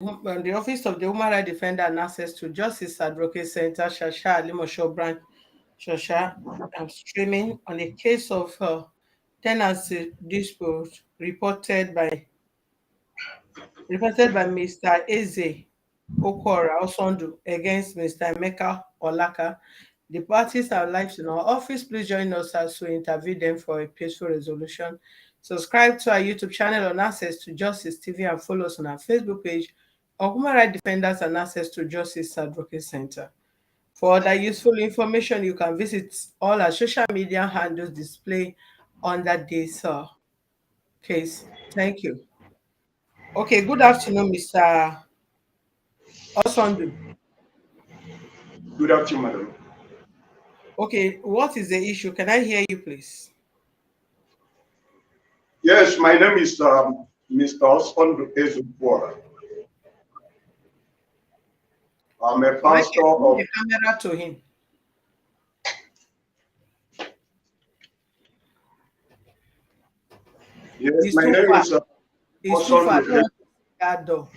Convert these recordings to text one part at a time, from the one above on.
The Office of the Human Rights Defender and Access to Justice Advocate Center, Shasha Limosho Branch, Shasha, streaming on a case of tenancy dispute reported by Mr. Eze Okora Osondu against Mr. Emeka Olaka. The parties are live in our office. Please join us as we interview them for a peaceful resolution. Subscribe to our YouTube channel on Access to Justice TV and follow us on our Facebook page on Human Rights Defenders and Access to Justice Advocate Center. For other useful information, you can visit all our social media handles displayed under this case. Thank you. Okay, good afternoon, Mr. Osondu. Good afternoon, madam. Okay, what is the issue? Can I hear you, please? Yes, my name is Mr. Osondu Ezubora. I'm a pastor of... the camera to him. Yes, my name is Osondu. That door.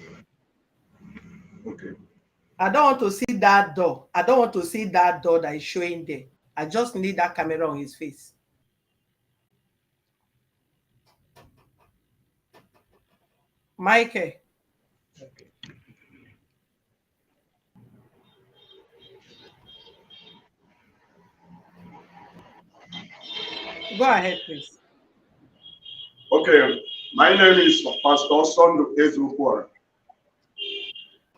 Okay. I don't want to see that door. I don't want to see that door that is showing there. I just need that camera on his face. Michael. Okay. Go ahead, please. Okay, my name is Pastor Osondu Ezubora,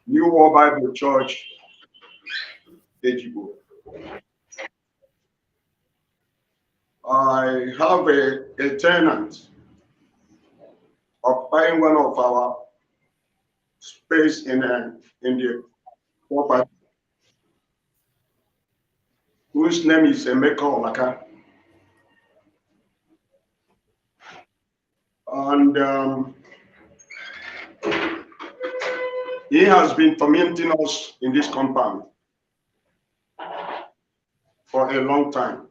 New World Bible Church, Ejibo. I have a tenant occupying one of our space in the property, whose name is Emeka Olaka. And he has been tormenting us in this compound for a long time.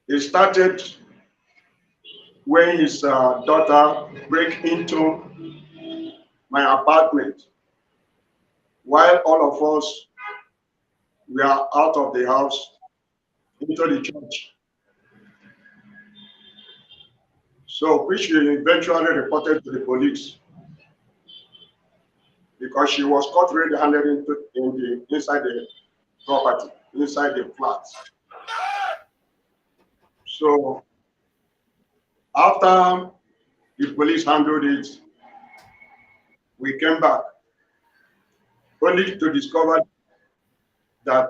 It started when his daughter broke into my apartment while all of us were out of the house into the church. So which we eventually reported to the police because she was caught red-handed inside the property, inside the flat. So after the police handled it, we came back only to discover that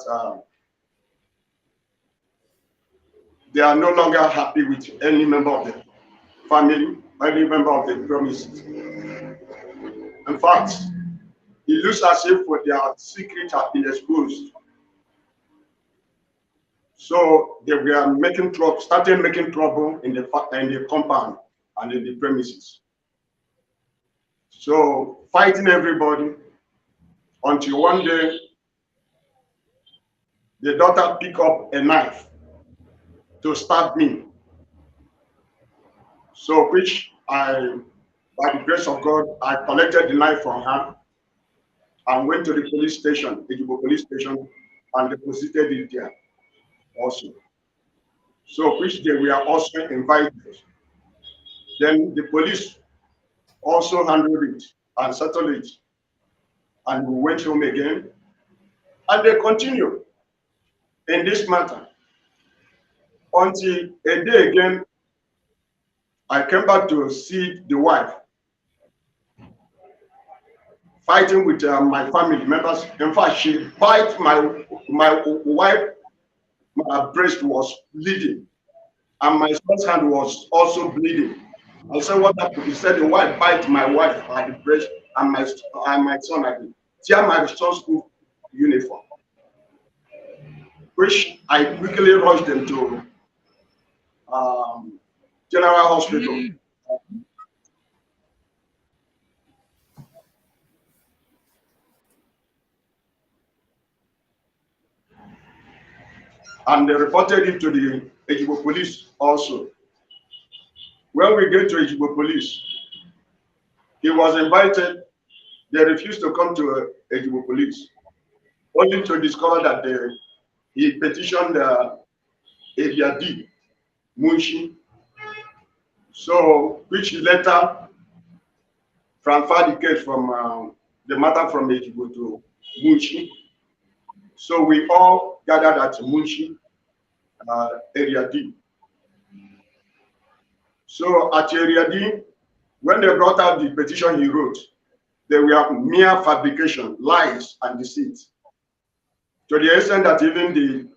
they are no longer happy with any member of the family, any member of the premises. In fact, it looks as if their secret has been exposed. So they were making trouble, started making trouble in the compound and in the premises. So fighting everybody until one day the daughter picked up a knife to stab me. So which by the grace of God, I collected the knife from her and went to the police station, the Ejibo police station, and deposited it there also. So which they were also invited. Then the police also handled it and settled it. And we went home again. And they continued in this matter until a day again, I came back to see the wife fighting with my family members. In fact, she bit my wife. My breast was bleeding, and my son's hand was also bleeding. I said, "What happened?" He said, "The wife bite my wife at the breast, and my son at the tear my son's school uniform." Which I quickly rushed them to General Hospital. And they reported it to the Ejibo police also. When we get to Ejibo police, he was invited They refused to come to Ejibo police, only to discover that he petitioned Area D, Munshi, so which later transferred the case from the matter from Ejibo to Munshi. So we all gathered at Munshi, Area D. So at Area D, when they brought out the petition he wrote, they were mere fabrication, lies, and deceit. To the extent that even the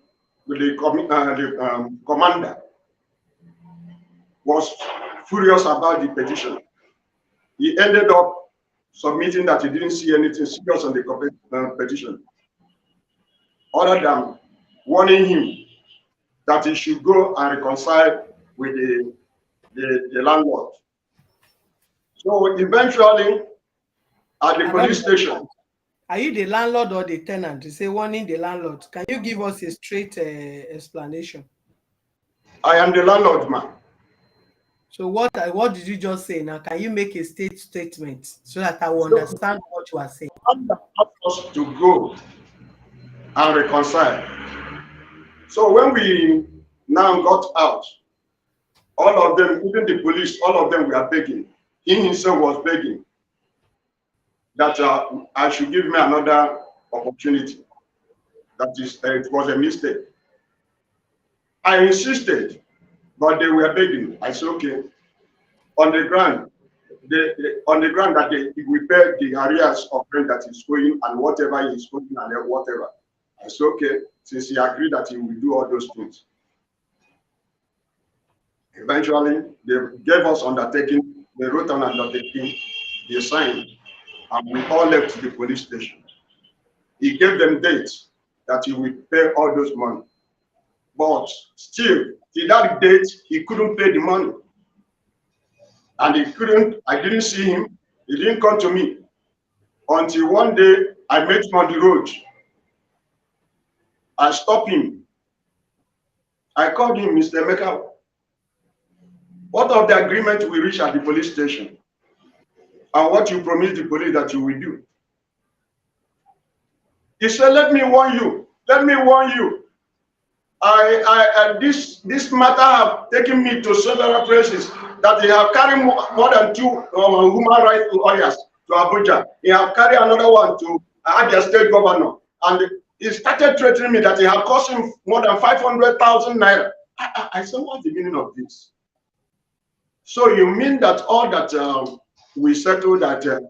commander was furious about the petition. He ended up submitting that he didn't see anything serious on the petition, other than warning him that he should go and reconcile with the landlord. So eventually, at the police station. Are you the landlord or the tenant? You say warning the landlord. Can you give us a straight explanation? I am the landlord, man. So what did you just say now? Can you make a statement so that I will understand what you are saying? I'm supposed to go and reconcile. So when we now got out, all of them, even the police, all of them were begging. He himself was begging that I should give me another opportunity. That is, it was a mistake. I insisted, but they were begging. I said, okay, on the ground, that they will pay the arrears of rent that is going and whatever is going and whatever. I said, okay, since he agreed that he will do all those things. Eventually, they gave us undertaking. They wrote an undertaking, they signed, and we all left the police station. He gave them dates that he will pay all those money. But still, till that date, he couldn't pay the money. And I didn't see him, he didn't come to me. Until one day, I met him on the road. I stopped him. I called him, Mr. Emeka. What of the agreement we reached at the police station? And what you promised the police that you will do? He said, let me warn you. Let me warn you. This matter have taken me to several places that they have carried more than 2 human rights lawyers to Abuja. He have carried another one to Abia State Governor. And he started threatening me that he have cost him more than 500,000 naira. I said, what's the meaning of this? So you mean that all that we settled at the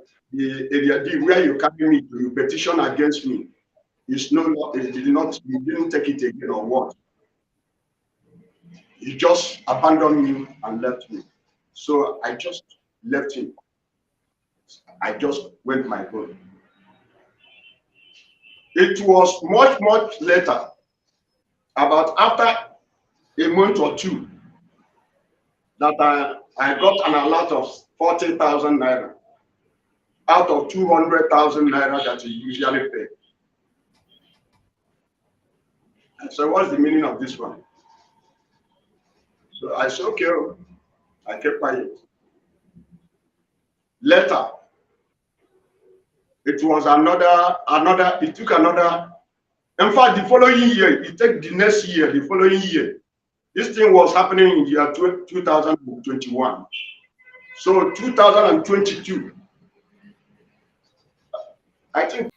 area D where you carry me to your petition against me is no, you didn't take it again or what? He just abandoned me and left me. So I just left him. I just went my way. It was much, much later, about after a month or two, that I got an alert of 40,000 naira out of 200,000 naira that he usually pay. So what's the meaning of this one? So I said, okay, I kept quiet. Later, it was it took another, in fact, the following year, it took the next year, the following year. This thing was happening in the year 2021. So 2022, I think.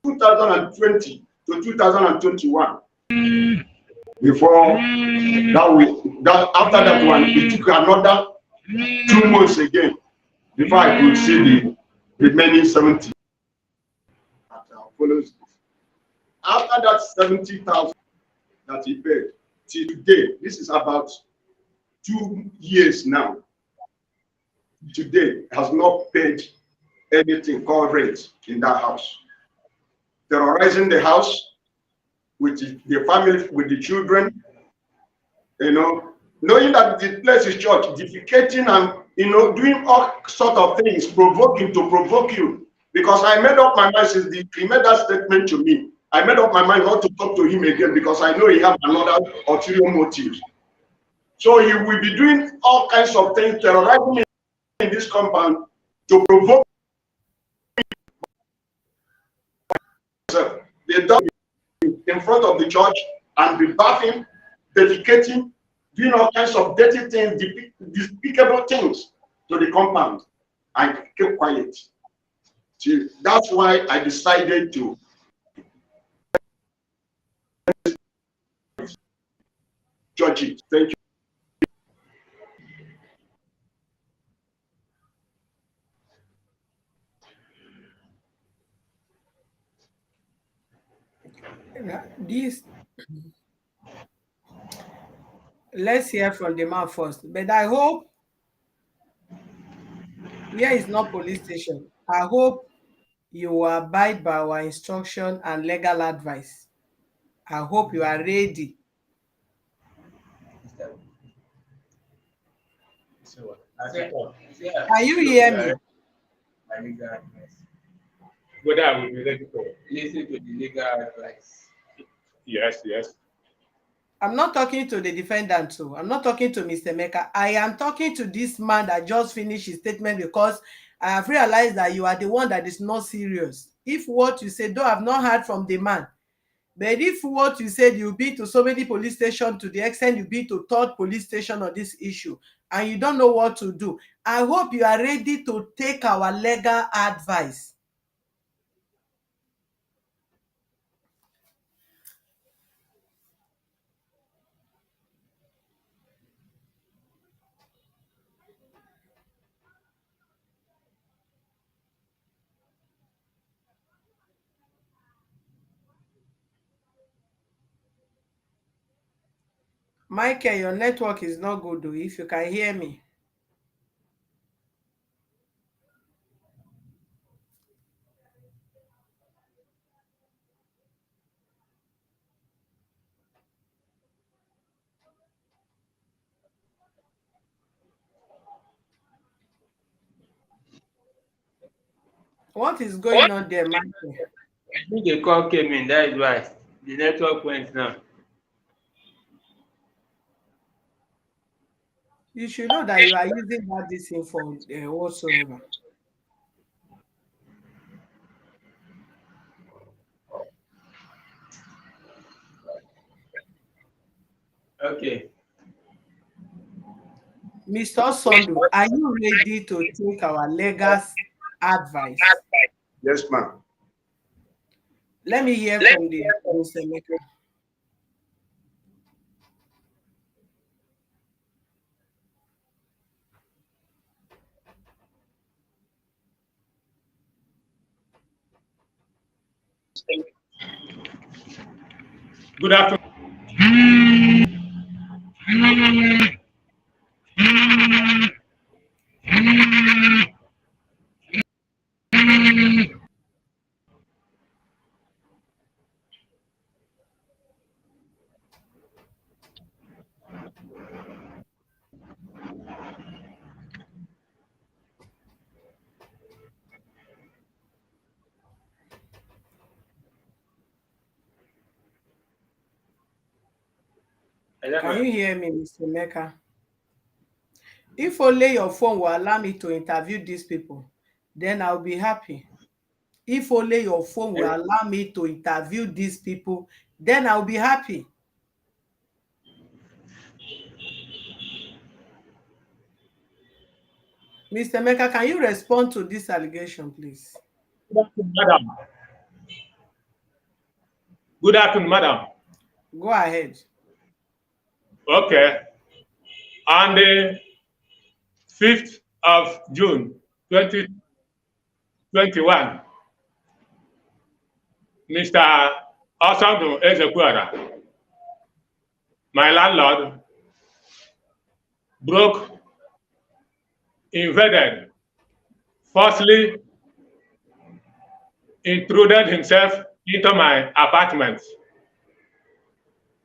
Two 2020 to 2021. Before after that one, it took another 2 months again before I could see the remaining 70. Follows. After that 70,000 that he paid, till today, this is about 2 years now. Today has not paid anything called rent in that house. Terrorizing the house with the family, with the children, knowing that the place is church, defecating and doing all sort of things, provoking to provoke you. Because I made up my mind since he made that statement to me. I made up my mind not to talk to him again because I know he has another ulterior motive. So he will be doing all kinds of things, terrorizing me in this compound to provoke himself. They done in front of the church and be bathing, dedicating, doing all kinds of dirty things, despicable things to the compound. I kept quiet. See, that's why I decided to judge it. Thank you. This, let's hear from the man first. But I hope here is not police station. I hope you will abide by our instruction and legal advice. I hope you are ready. Can you hear me? Whether I will be ready to listen to the legal advice. yes. I'm not talking to the defendant, so I'm not talking to Mr. Meka. I am talking to this man that just finished his statement because I have realized that you are the one that is not serious. If what you said, though I've not heard from the man, but if what you said, you've been to so many police stations to the extent you've been to third police station on this issue, and you don't know what to do, I hope you are ready to take our legal advice. Michael, your network is not good, though, if you can hear me. What is going on there, Michael? I think a call came in, that is why the network went down. You should know that you are using that this info whatsoever. Okay. Mr. Sondu, are you ready to take our legal advice? Yes, ma'am. Let me hear from the Mr. Meka. Good afternoon. Can you hear me, Mr. Meka? If only your phone will allow me to interview these people, then I'll be happy. If only your phone will allow me to interview these people, then I'll be happy. Mr. Meka, can you respond to this allegation, please? Good afternoon, madam. Good afternoon, madam. Go ahead. Okay. On the 5th of June 2021, Mr. Osandu Ezekwara, my landlord, invaded, forcibly intruded himself into my apartment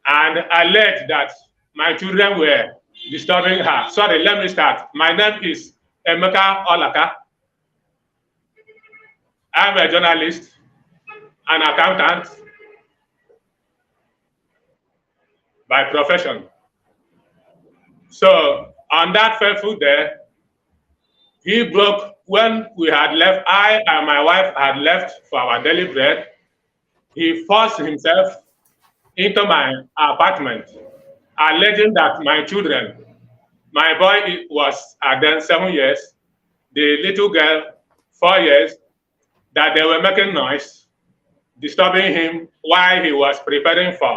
and alleged that my children were disturbing her. Sorry, let me start. My name is Emeka Olaka. I'm a journalist, an accountant, by profession. So on that fateful day, he broke when we had left. I and my wife had left for our daily bread. He forced himself into my apartment, alleging that my children, my boy was then 7 years, the little girl 4 years, that they were making noise, disturbing him while he was preparing for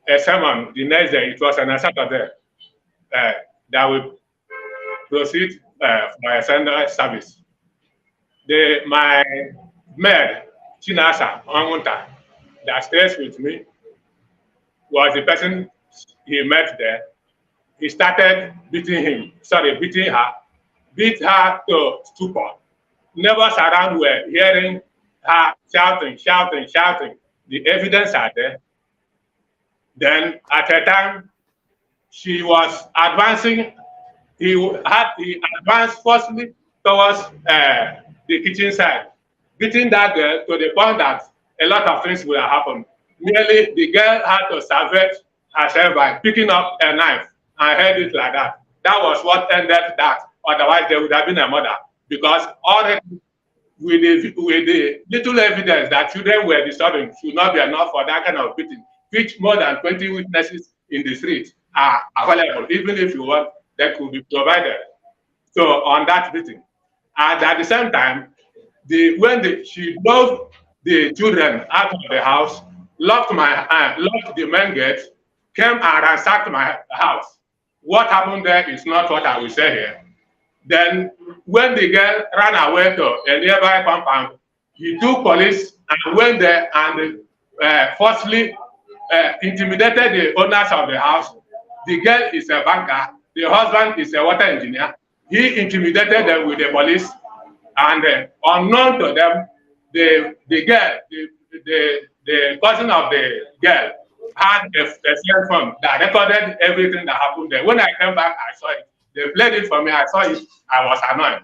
a sermon the next day. It was on a Saturday that we proceed for a Sunday service. My maid, Chinasa Ongunta, that stays with me, was the person he met there. He started beating her, beat her to stupor. Neighbors around were hearing her shouting. The evidence are there. Then at a time, she was advancing. He advanced forcefully towards the kitchen side, beating that girl to the point that a lot of things would have happened. Merely, the girl had to salvage herself by picking up a knife and held it like that. That was what ended that. Otherwise, there would have been a murder, because already with the little evidence that children were disturbing should not be enough for that kind of beating, which more than 20 witnesses in the street are available. Even if you want, they could be provided. So on that beating, and at the same time, she drove the children out of the house, locked the main gate, came and ransacked my house. What happened there is not what I will say here. Then, when the girl ran away to a nearby compound, he took police and went there and forcibly intimidated the owners of the house. The girl is a banker, the husband is a water engineer. He intimidated them with the police, and unknown to them, the cousin of the girl had a cell phone that recorded everything that happened there. When I came back, I saw it. They played it for me. I saw it. I was annoyed.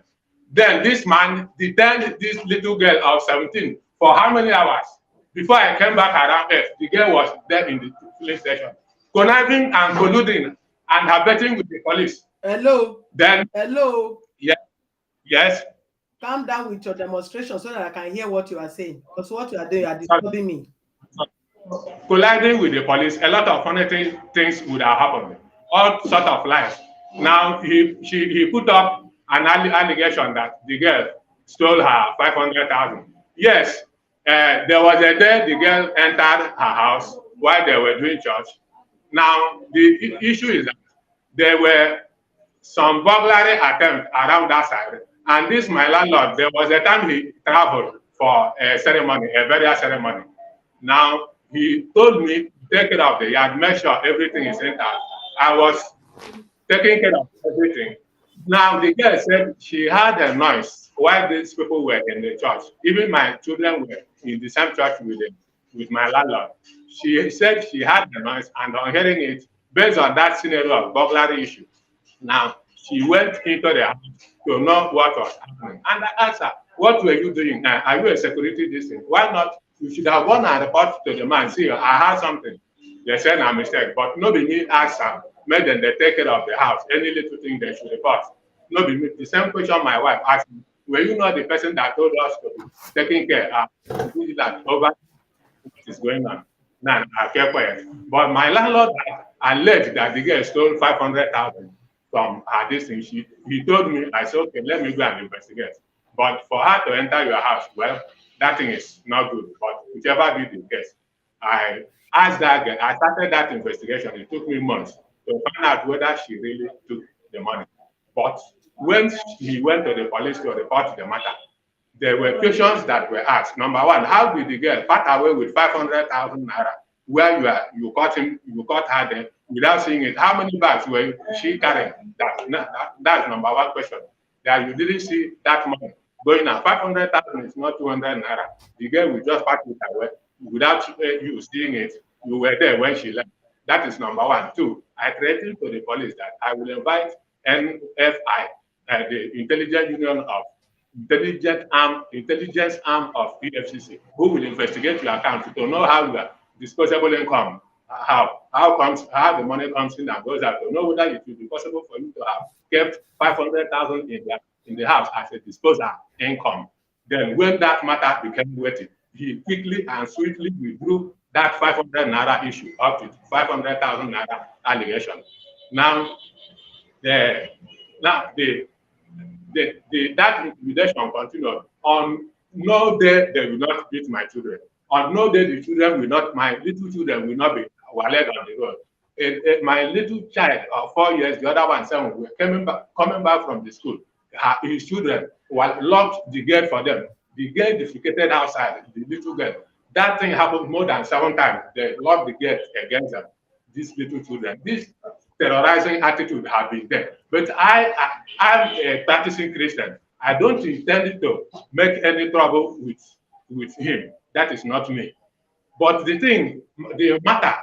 Then this man detained this little girl of 17 for how many hours? Before I came back around 8, the girl was there in the police station, conniving and colluding and abetting with the police. Hello. Then. Hello. Yes. Calm down with your demonstration so that I can hear what you are saying. Because what you are doing, you are disturbing me. Colliding with the police, a lot of funny things would have happened. All sort of lies. Now he put up an allegation that the girl stole her 500,000. Yes, there was a day the girl entered her house while they were doing church. Now the issue is that there were some burglary attempts around that side, and this my landlord. There was a time he traveled for a ceremony, a burial ceremony. Now he told me to take care of the yard, make sure everything is intact. I was taking care of everything. Now the girl said she heard a noise while these people were in the church. Even my children were in the same church with my landlord. She said she heard the noise, and on hearing it, based on that scenario of burglary issue, now she went into the house to know what was happening. And I asked her, "What were you doing? Are you a security distant? Why not? You should have gone and report to the man. See, I heard something." They said a mistake, but nobody me asked her. Made them they take care of the house. Any little thing they should report. Nobody me. The same question my wife asked me. Were you not the person that told us to be taking care of that over what is going on? Now I kept quiet. But my landlord alleged that the girl stole 500,000 from her distance. He told me, I said, okay, let me go and investigate. But for her to enter your house, well, that thing is not good. But whichever be the case, I asked that girl, I started that investigation. It took me months to find out whether she really took the money. But when he went to the police to report the matter, there were questions that were asked. Number one, how did the girl part away with 500,000 naira where you caught her there without seeing it? How many bags were she carrying? That's number one question. That you didn't see that money going out. 500,000 is not 200 naira. The girl will just pack it away without you seeing it. You were there when she left. That is number one. Two, I threatened to the police that I will invite NFI, the intelligence arm of PFCC, who will investigate your account to know how your disposable income how the money comes in and goes out, to know whether it will be possible for you to have kept 500,000 in the house as a disposal income. Then when that matter became weighty, he quickly and swiftly withdrew that 500 naira issue up to 500,000 naira allegation. Now that intimidation continued. On no day they will not beat my children. On no day my little children will not be walled on the road. My little child of 4 years, the other one 7, were coming back from the school. His children were locked the gate for them. The gate defecated outside, the little girl. That thing happened more than 7 times. They locked the gate against them, these little children. This terrorizing attitude have been there. But I'm a practicing Christian. I don't intend to make any trouble with him. That is not me. But the matter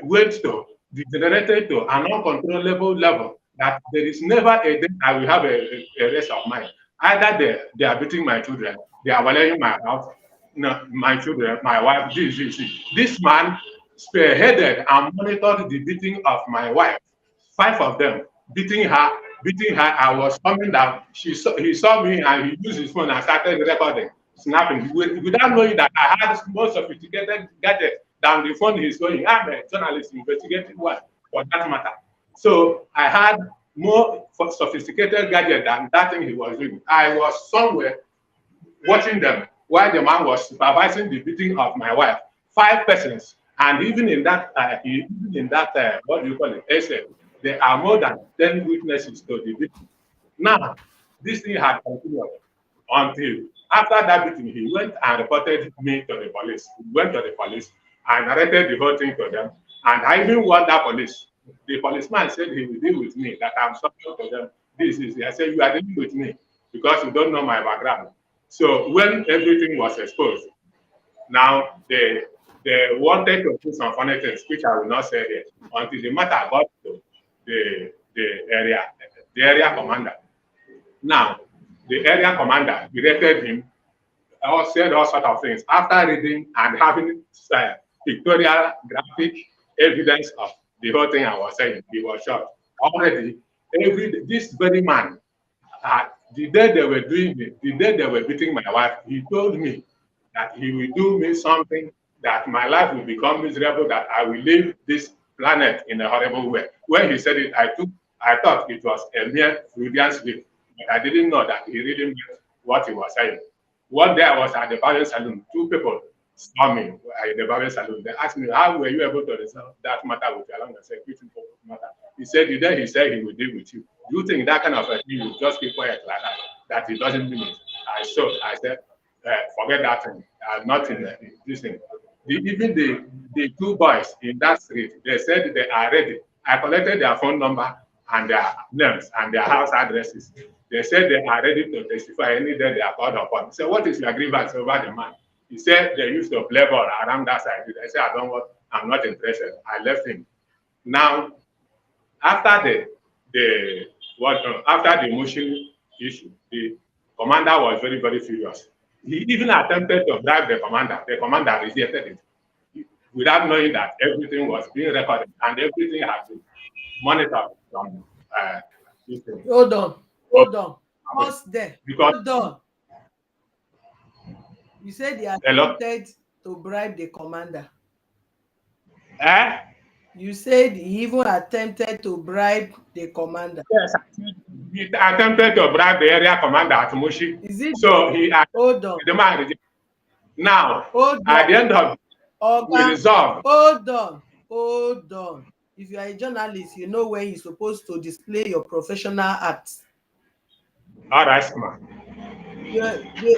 went to, degenerated to an uncontrollable level that there is never a day I will have a rest of mind. Either they are beating my children, they are violating my house, my children, my wife. This man spearheaded and monitored the beating of my wife. 5 of them beating her. I was coming down. He saw me and he used his phone and started recording, snapping, without knowing that I had more sophisticated gadget than the phone he's going. I'm a journalist investigating what for that matter. So I had more sophisticated gadget than that thing he was doing. I was somewhere watching them while the man was supervising the beating of my wife. 5 persons, and even in that, what do you call it, essay, there are more than 10 witnesses to the beating. Now, this thing had continued until after that beating, he went and reported me to the police. He went to the police and narrated the whole thing to them. And I even warned that police. The policeman said he will deal with me, that I'm talking to them. I said, you are dealing with me because you don't know my background. So when everything was exposed, now they wanted to do some funny things, which I will not say here, until the matter got to the area commander. Now, the area commander directed him, said all sorts of things. After reading and having pictorial, graphic evidence of the whole thing I was saying, he was shocked. Already, this very man, the day they were beating my wife, he told me that he will do me something, that my life will become miserable, that I will leave this planet in a horrible way. When he said it, I thought it was a mere Freudian slip, but I didn't know that he really meant what he was saying. One day I was at the barber salon. 2 people saw me at the barber salon. They asked me, how were you able to resolve that matter with your lawyer? I said, which matter? He said, the day he said he will deal with you. Do you think that kind of a thing you just keep quiet like that he doesn't mean it? I said, forget that thing. I'm not in this thing. Even the 2 boys in that street, they said they are ready. I collected their phone number and their names and their house addresses. They said they are ready to testify any day they are called upon. He said, what is your grievance over the man? He said they used to play ball around that side. I said, I'm not interested. I left him. Now, after the motion issue, the commander was very, very furious. He even attempted to bribe the commander. The commander rejected it without knowing that everything was being recorded and everything had been monitored from this thing. Hold on. Pause there. Hold on. You said he attempted to bribe the commander. You said he even attempted to bribe the commander. Yes, he attempted to bribe the area commander at Mushi. Is it? So he hold on. The man rejected. Now, hold at the end of we resolve. Hold on. If you are a journalist, you know when you're supposed to display your professional acts. All right, man.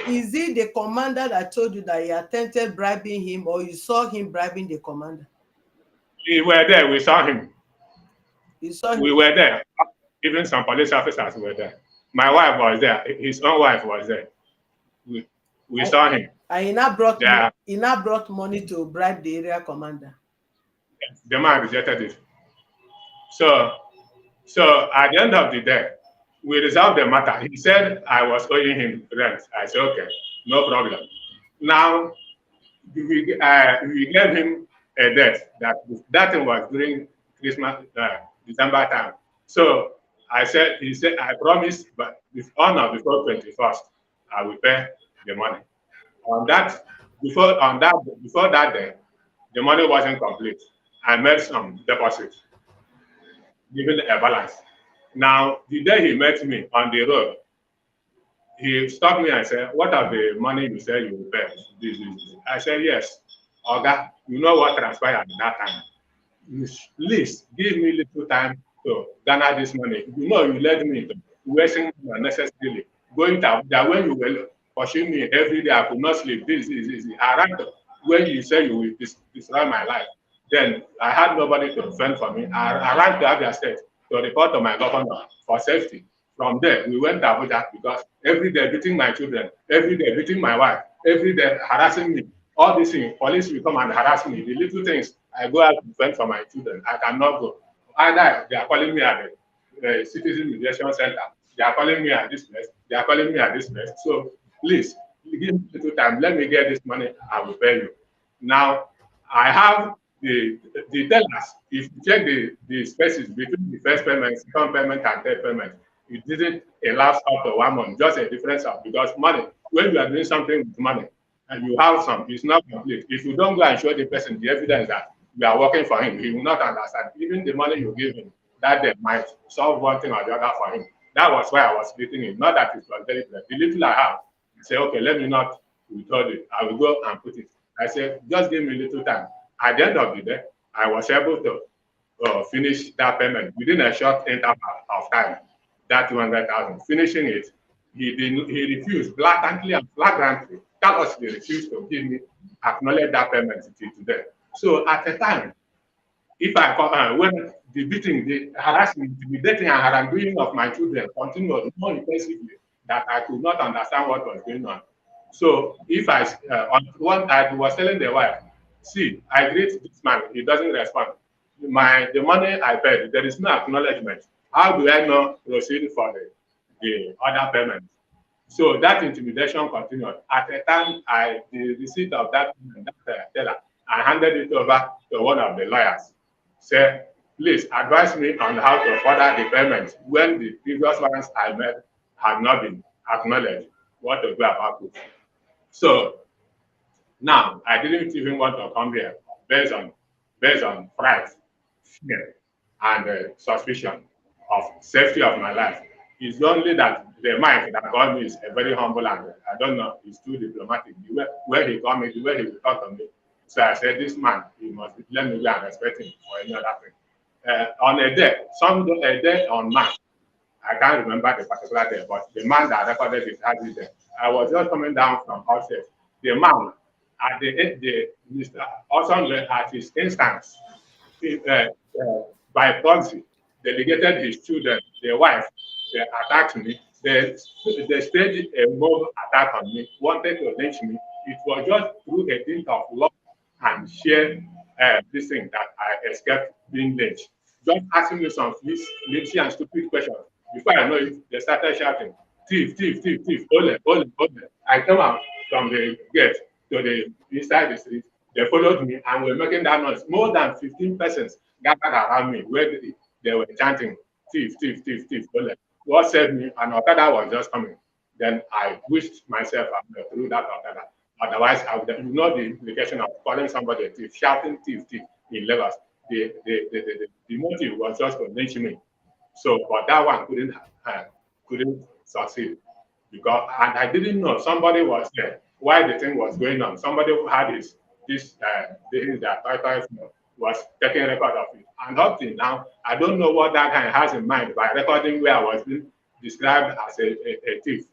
Is it the commander that told you that he attempted bribing him, or you saw him bribing the commander? We were there. We saw him. You saw him? We were there. Even some police officers were there. My wife was there. His own wife was there. We saw him. And he now brought money to bribe the area commander. The man rejected it. So at the end of the day, we resolved the matter. He said I was owing him rent. I said, okay, no problem. Now, we gave him a debt. That thing was during Christmas, December time. So he said, I promise, but before 21st, I will pay the money. Before that day, the money wasn't complete. I made some deposits, giving a balance. Now, the day he met me on the road, he stopped me and said, "What are the money you said you will pay?" This. I said, "Yes, Oga. You know what transpired at that time. Please give me little time to garner this money. You know you led me into wasting unnecessarily. Going to that when you were pushing me every day, I could not sleep. This. Around when you say you will destroy my life, then I had nobody to defend for me. I ran to Abia State to report to my governor for safety. From there, we went to Abuja because every day beating my children, every day beating my wife, every day harassing me. All these things, police will come and harass me. The little things I go out to defend for my children, I cannot go. Either they are calling me at the Citizen Mediation Center, they are calling me at this place, they are calling me at this place. So please, give me little time. Let me get this money. I will pay you. Now, I have the tellers. If you check the spaces between the first payment, second payment, and third payment, it didn't elapse up to 1 month. Just a difference of because money. When you are doing something with money and you have some, it's not complete. If you don't go and show the person the evidence that you are working for him, he will not understand. Even the money you give him, that they might solve one thing or the other for him. That was why I was splitting it. Not that it was very clear. The little I have, I say, okay, let me not withhold it. I will go and put it. I said, just give me a little time. At the end of the day, I was able to finish that payment within a short interval of time. That 200,000. Finishing it, he refused blatantly and flagrantly, callously refused to give me, acknowledge that payment till today. So at the time, if I when the beating, the harassment, intimidating and haranguing of my children continued more intensively, that I could not understand what was going on. So if I I was telling the wife, see, I greet this man, he doesn't respond. The money I paid, there is no acknowledgement. How do I not proceed for the other payment? So that intimidation continued. At the time, the receipt of that teller, I handed it over to one of the lawyers. Say, please advise me on how to further the payment when the previous ones I made had not been acknowledged. What to do about it? So now I didn't even want to come here based on fright, fear, and suspicion of safety of my life. It's only that the Mike that called me is a very humble and I don't know, he's too diplomatic. The way where he called me, the way he will talk to me. So I said, this man, he must let me go and respect him for any other thing. On a day on March, I can't remember the particular day, but the man that recorded it had it there. I was just coming down from outside. The man at the Mr. Also at his instance, by proxy, delegated his children, their wife, they attacked me. They staged a mob attack on me, wanted to lynch me. It was just through a dint of luck and sheer this thing that I escaped being lynched. Just asking me some flimsy and stupid questions. Before I know it, they started shouting, thief, thief, thief, thief, ole, ole, ole. I came out from the gate to the inside the street. They followed me and were making that noise. More than 15 persons gathered around me where they were chanting, thief, thief, thief, thief, ole. What saved me? An Okada was just coming. Then I wished myself through that Okada. Otherwise, I would, you know, the implication of calling somebody a thief, shouting thief, thief in Lagos. The motive was just to lynch me. So, but that one couldn't succeed because, and I didn't know somebody was there while the thing was going on. Somebody who had this that was taking record of it. And up till now, I don't know what that guy has in mind by recording where I was being described as a thief.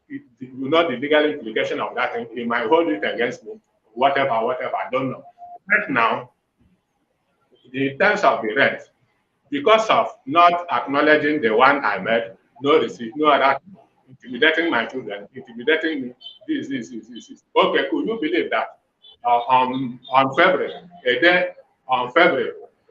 You know the legal implication of that thing. He might hold it against me, whatever, I don't know. Right now, in terms of the rent, because of not acknowledging the one I made, no receipt, no other, intimidating my children, intimidating me, this. Okay, could you believe that on February,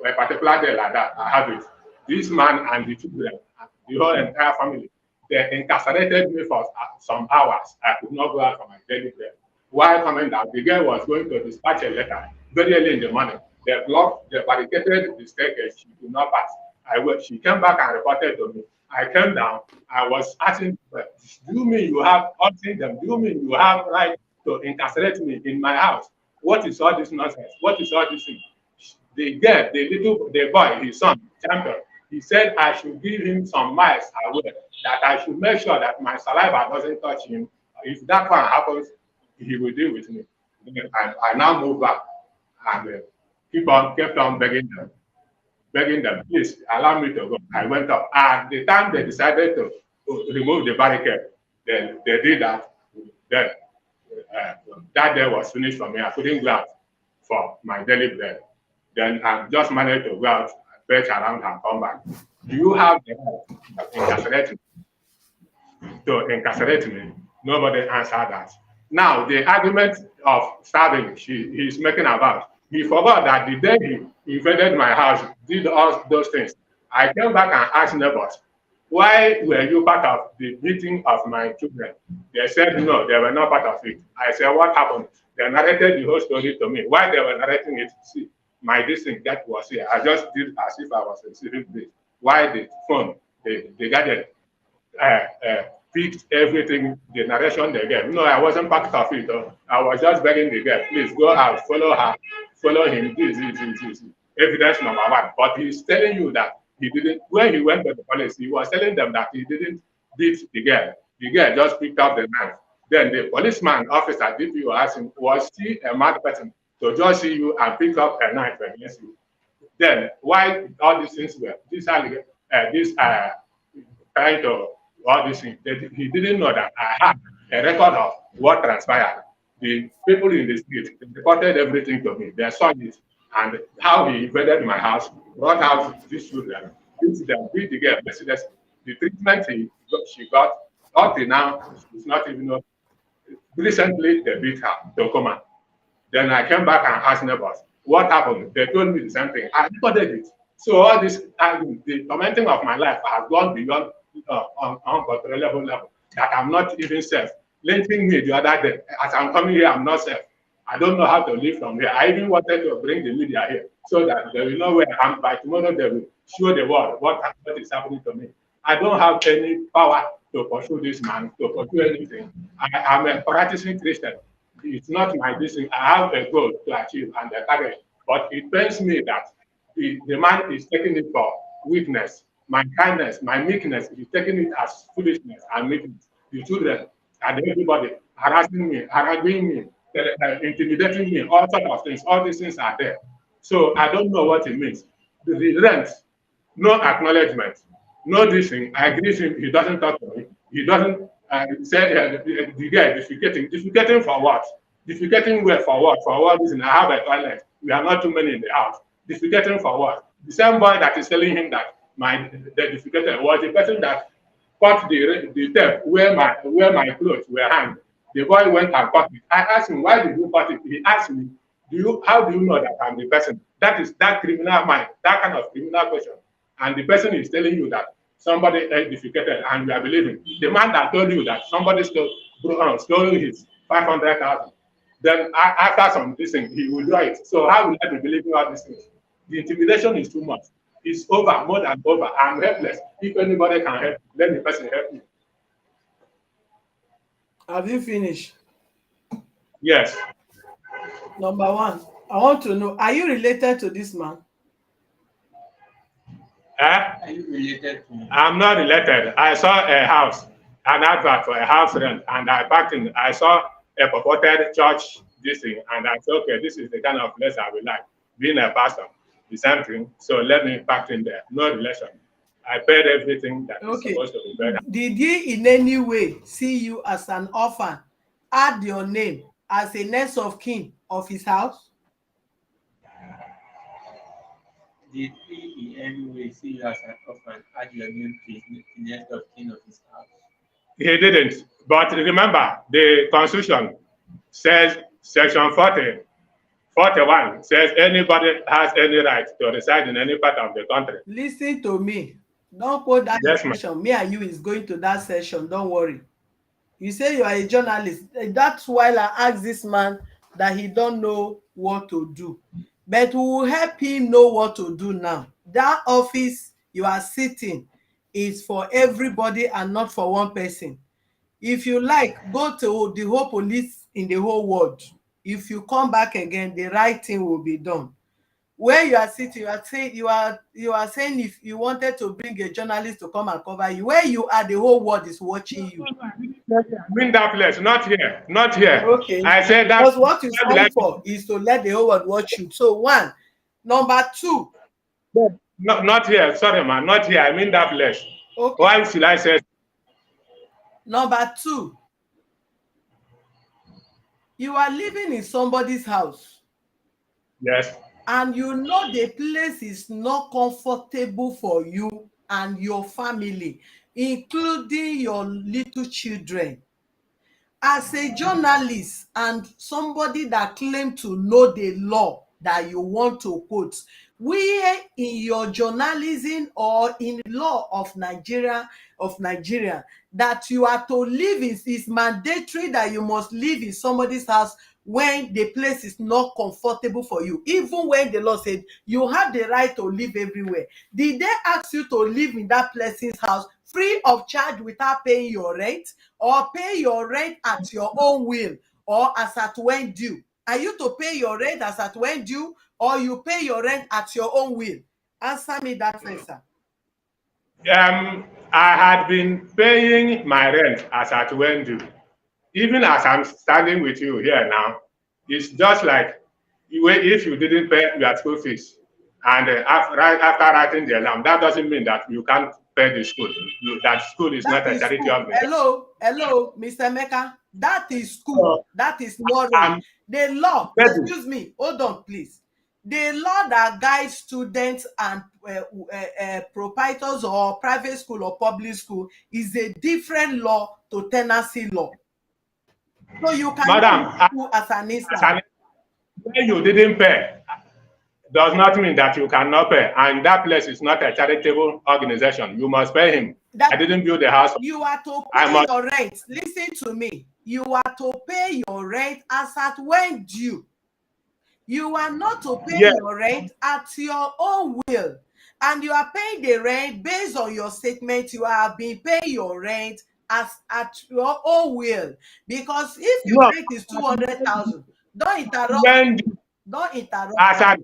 a particular day like that, I have it. This man and the children, the whole entire family, they incarcerated me for some hours. I could not go out for my daily bread. While coming down, the girl was going to dispatch a letter very early in the morning. They blocked, they barricaded the staircase. She could not pass. She came back and reported to me. I came down. I was asking, do you mean you have opting them? Do you mean you have right to incarcerate me in my house? What is all this nonsense? What is all this thing? The boy, his son, Champion, he said I should give him some miles away, that I should make sure that my saliva doesn't touch him. If that one happens, he will deal with me. I now move back and kept on begging them, please allow me to go. I went up. At the time they decided to remove the barricade, then they did that. Then that day was finished for me. I couldn't go out for my daily bread. Then I just managed to go out, fetch around and come back. Do you have the right to incarcerate me? Nobody answered that. Now, the argument of starving he's making about, he forgot that the day he invaded my house, did all those things. I came back and asked neighbors, why were you part of the beating of my children? They said no, they were not part of it. I said, what happened? They narrated the whole story to me. Why they were narrating it? See, my district that was here. I just did as if I was receiving this. Why the phone, the gadget, picked everything, the narration they gave. No, I wasn't part of it. I was just begging the girl, please go out, follow her, follow him. This. Evidence number one. But he's telling you that he didn't, when he went to the police, he was telling them that he didn't beat the girl. The girl just picked up the knife. Then the policeman officer, DPO, asked him, was she a mad person to just see you and pick up a knife against you? Then why all these things were, trying to, all these things, he didn't know that I had a record of what transpired. The people in the street reported everything to me. They saw it and how he invaded my house, brought out these children, beat them, beat the girl, Mercedes. The treatment she got, up till now, she's not even know. Recently, they beat her to command. Then I came back and asked neighbors, what happened? They told me the same thing. I recorded it. So all this, the tormenting of my life has gone beyond uncontrollable level, that I'm not even safe. Lynching me the other day, as I'm coming here, I'm not safe. I don't know how to live from here. I even wanted to bring the media here so that they will know where I am. By tomorrow, they will show the world what is happening to me. I don't have any power to pursue this man, to pursue anything. I'm a practicing Christian. It's not my business. I have a goal to achieve and a target. But it pains me that the man is taking it for weakness. My kindness, my meekness, he's taking it as foolishness and meekness. The children and everybody harassing me, haranguing me, intimidating me, all sorts of things. All these things are there. So I don't know what it means. The rent, no acknowledgement, no this thing. I greet him, he doesn't talk to me. He doesn't say the guy defecating for what? Defecating where for what? For what reason? I have a toilet. We are not too many in the house. Defecating for what? The same boy that is telling him that the defecator was the person that cut the tape where my clothes were hanged. The boy went and cut it. I asked him, why did you cut it? He asked me, how do you know that I'm the person? That is that criminal mind, that kind of criminal question. And the person is telling you that somebody defecated and you are believing. The man that told you that somebody stole his 500,000. Then after some this thing, he will do it. So how will I be believing all these things? The intimidation is too much. It's over, more than over. I'm helpless. If anybody can help, let the person help me. Have you finished? Yes. Number one, I want to know, are you related to this man? Are you related to him? I'm not related. I saw a house, an advert for a house rent, and I packed in. I saw a purported church this thing, and I said, okay, this is the kind of place I would like. Being a pastor, the same thing. So let me pack in there. No relation. I paid everything that is supposed to be paid. Did he in any way see you as an orphan, add your name as a next of kin of his house? Did he in any way see you as an orphan, add your name to the next of kin of his house? He didn't. But remember, the Constitution says, Section 41 says anybody has any right to reside in any part of the country. Listen to me. Don't quote that session. Me and you is going to that session. Don't worry. You say you are a journalist. That's why I asked this man that he don't know what to do. but we will help him know what to do now. That office you are sitting is for everybody and not for one person. If you like, go to the whole police in the whole world. If you come back again, the right thing will be done. Where you are sitting, you are saying if you wanted to bring a journalist to come and cover you, where you are, the whole world is watching you. I mean that place, not here, not here. Okay. I said that. Because what you signed for is to let the whole world watch you. So one. Number two. No, not here. Sorry, man, not here. I mean that place. Okay. Why should I say? Number two. You are living in somebody's house. Yes. And you know the place is not comfortable for you and your family, including your little children. As a journalist and somebody that claim to know the law that you want to quote, where in your journalism or in law of Nigeria, that you are to live in, is mandatory that you must live in somebody's house when the place is not comfortable for you, even when the law said you have the right to live everywhere. Did they ask you to live in that person's house free of charge without paying your rent, or pay your rent at your own will, or as at when due? Are you to pay your rent as at when due, or you pay your rent at your own will? Answer me that first, sir. I had been paying my rent as at when due. Even as I'm standing with you here now, it's just like if you didn't pay your school fees, and right after writing the alarm, that doesn't mean that you can't pay the school. That school is not a charity organization. Hello, Mr. Meka. That is school. That is not rent. The law, excuse me, hold on, please. The law that guides students and proprietors or private school or public school is a different law to tenancy law. So you can do as an instance. When you didn't pay does not mean that you cannot pay, and that place is not a charitable organization. You must pay him. I didn't build the house. You are to pay your rent. Listen to me. You are to pay your rent as at when due. You are not to pay your rent at your own will. And you are paying the rent based on your statement. You have been paying your rent as at your own will. Because if your rent is 200,000, don't interrupt. Don't interrupt. As I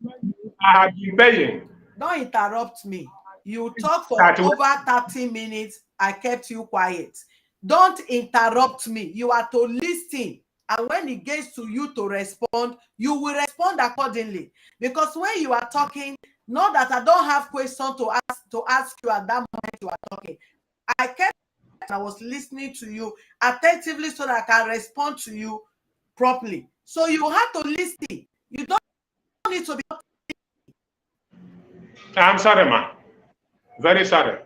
have been paying. Don't interrupt me. You talk for over 30 minutes. I kept you quiet. Don't interrupt me. You are to listen. And when it gets to you to respond, you will respond accordingly. Because when you are talking, not that I don't have questions to ask you at that moment you are talking. I was listening to you attentively so that I can respond to you properly. So you have to listen. You don't need to be. I'm sorry, ma. Very sorry.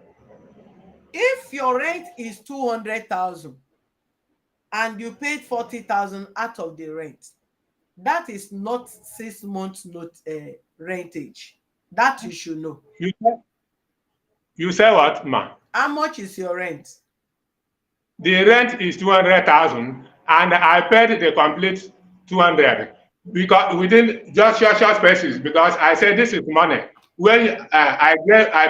If your rent is 200,000 and you paid 40,000 out of the rent, that is not 6 months rentage. That you should know. You say what, ma? How much is your rent? The rent is 200,000, and I paid the complete 200 because within just short spaces, because I said this is money. When I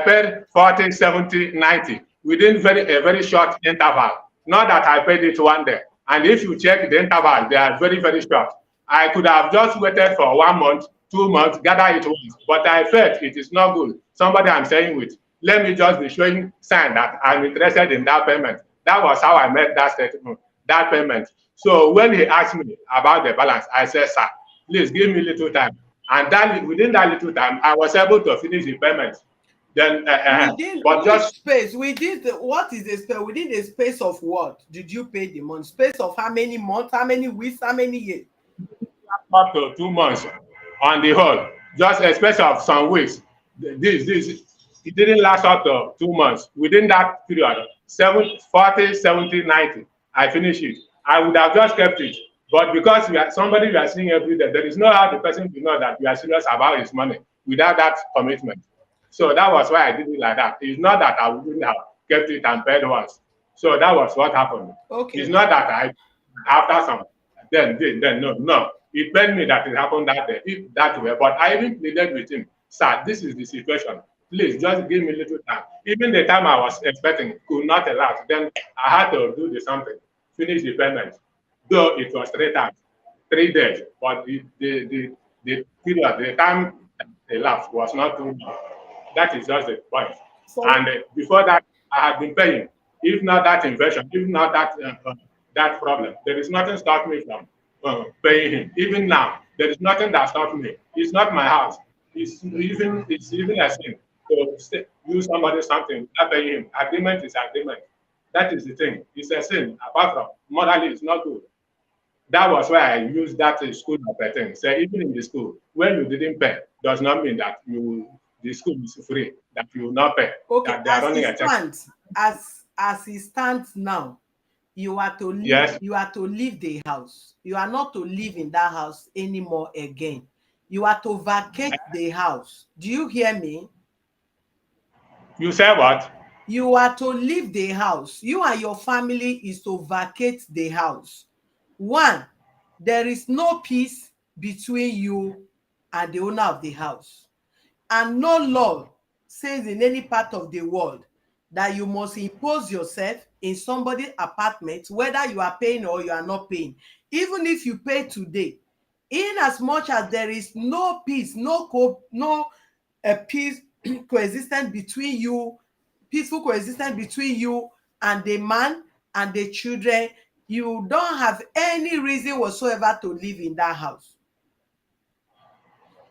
paid 40, 70, 90 within a very short interval. Not that I paid it one day. And if you check the interval, they are very, very short. I could have just waited for 1 month, 2 months, gather it once, but I felt it is not good. Somebody I'm saying with, let me just be showing sign that I'm interested in that payment. That was how I made that statement, that payment. So when he asked me about the balance, I said, sir, please give me a little time. And that within that little time, I was able to finish the payment. Then, but just space within what is the space? Within the space of what did you pay the month? Space of how many months? How many weeks? How many years? Up to 2 months on the whole. Just a space of some weeks. It didn't last up to 2 months. Within that period, 40, 70, 90, I finished it. I would have just kept it. But because somebody we are seeing every day, there is no how the person will know that we are serious about his money without that commitment. So that was why I did it like that. It's not that I wouldn't have kept it and paid once. So that was what happened. Okay. It's not that I, after some, then no. It pained me that it happened that way. But I even pleaded with him, sir, this is the situation. Please just give me a little time. Even the time I was expecting could not elapse. Then I had to do the something, finish the payment. Though it was 3 times, 3 days, but the period, the time elapsed was not too long. That is just the point. So, And before that, I had been paying. If not that invasion, if not that problem, there is nothing stopping me from paying him. Even now, there is nothing that stops me. It's not my house. It's even a sin to use somebody something without paying him. Agreement is agreement. That is the thing. It's a sin. Apart from morally, it's not good. That was why I used that school of a thing. So even in the school, when you didn't pay, does not mean that the school is free, that you will not pay, okay, that they are running a check. As it stands now, you are to leave. Yes. You are to leave the house. You are not to live in that house anymore again. You are to vacate the house. Do you hear me? You say what? You are to leave the house. You and your family is to vacate the house. One, there is no peace between you and the owner of the house. And no law says in any part of the world that you must impose yourself in somebody's apartment, whether you are paying or you are not paying. Even if you pay today, in as much as there is no peace, peace coexistence between you, peaceful coexistence between you and the man and the children, you don't have any reason whatsoever to live in that house.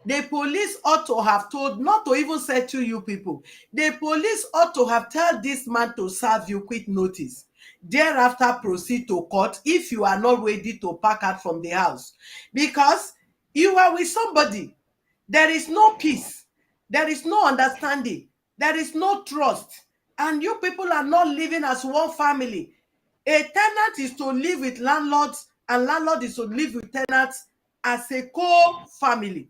The police ought to have told, not to even settle you people. The police ought to have told this man to serve you quick notice. Thereafter, proceed to court if you are not ready to pack out from the house. Because you are with somebody. There is no peace. There is no understanding. There is no trust. And you people are not living as one family. A tenant is to live with landlords, and landlord is to live with tenants as a co-family.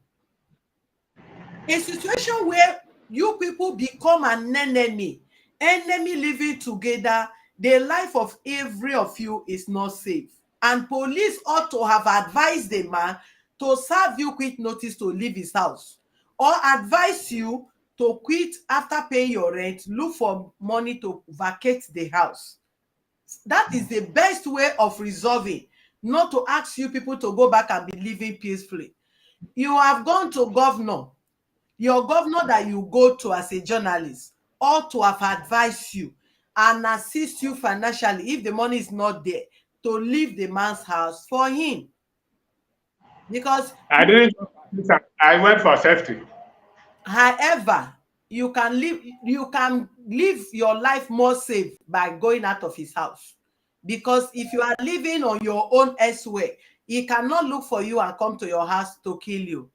A situation where you people become an enemy living together, the life of every of you is not safe. And police ought to have advised the man to serve you quick notice to leave his house, or advise you to quit after paying your rent, look for money to vacate the house. That is the best way of resolving, not to ask you people to go back and be living peacefully. You have gone to governor. Your governor that you go to as a journalist ought to have advised you and assist you financially, if the money is not there, to leave the man's house for him. Because I didn't. I went for safety. however, you can live your life more safe by going out of his house. Because if you are living on your own elsewhere, he cannot look for you and come to your house to kill you.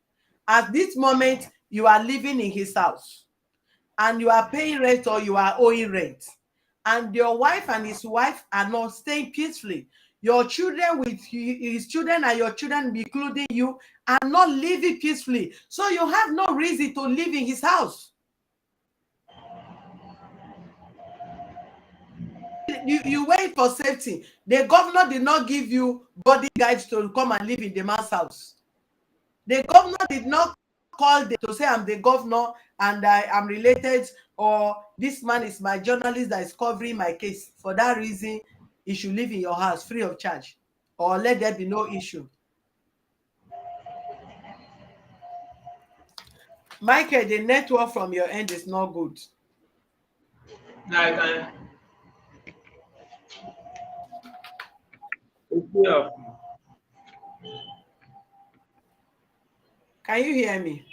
At this moment, you are living in his house and you are paying rent or you are owing rent, and your wife and his wife are not staying peacefully. Your children with his children and your children, including you, are not living peacefully. So you have no reason to live in his house. You wait for safety. The governor did not give you bodyguards to come and live in the man's house. The governor did not call to say, I'm the governor and I am related, or this man is my journalist that is covering my case. For that reason, he should live in your house free of charge, or let there be no issue. Michael, the network from your end is not good. Now I can. Yeah. Can you hear me?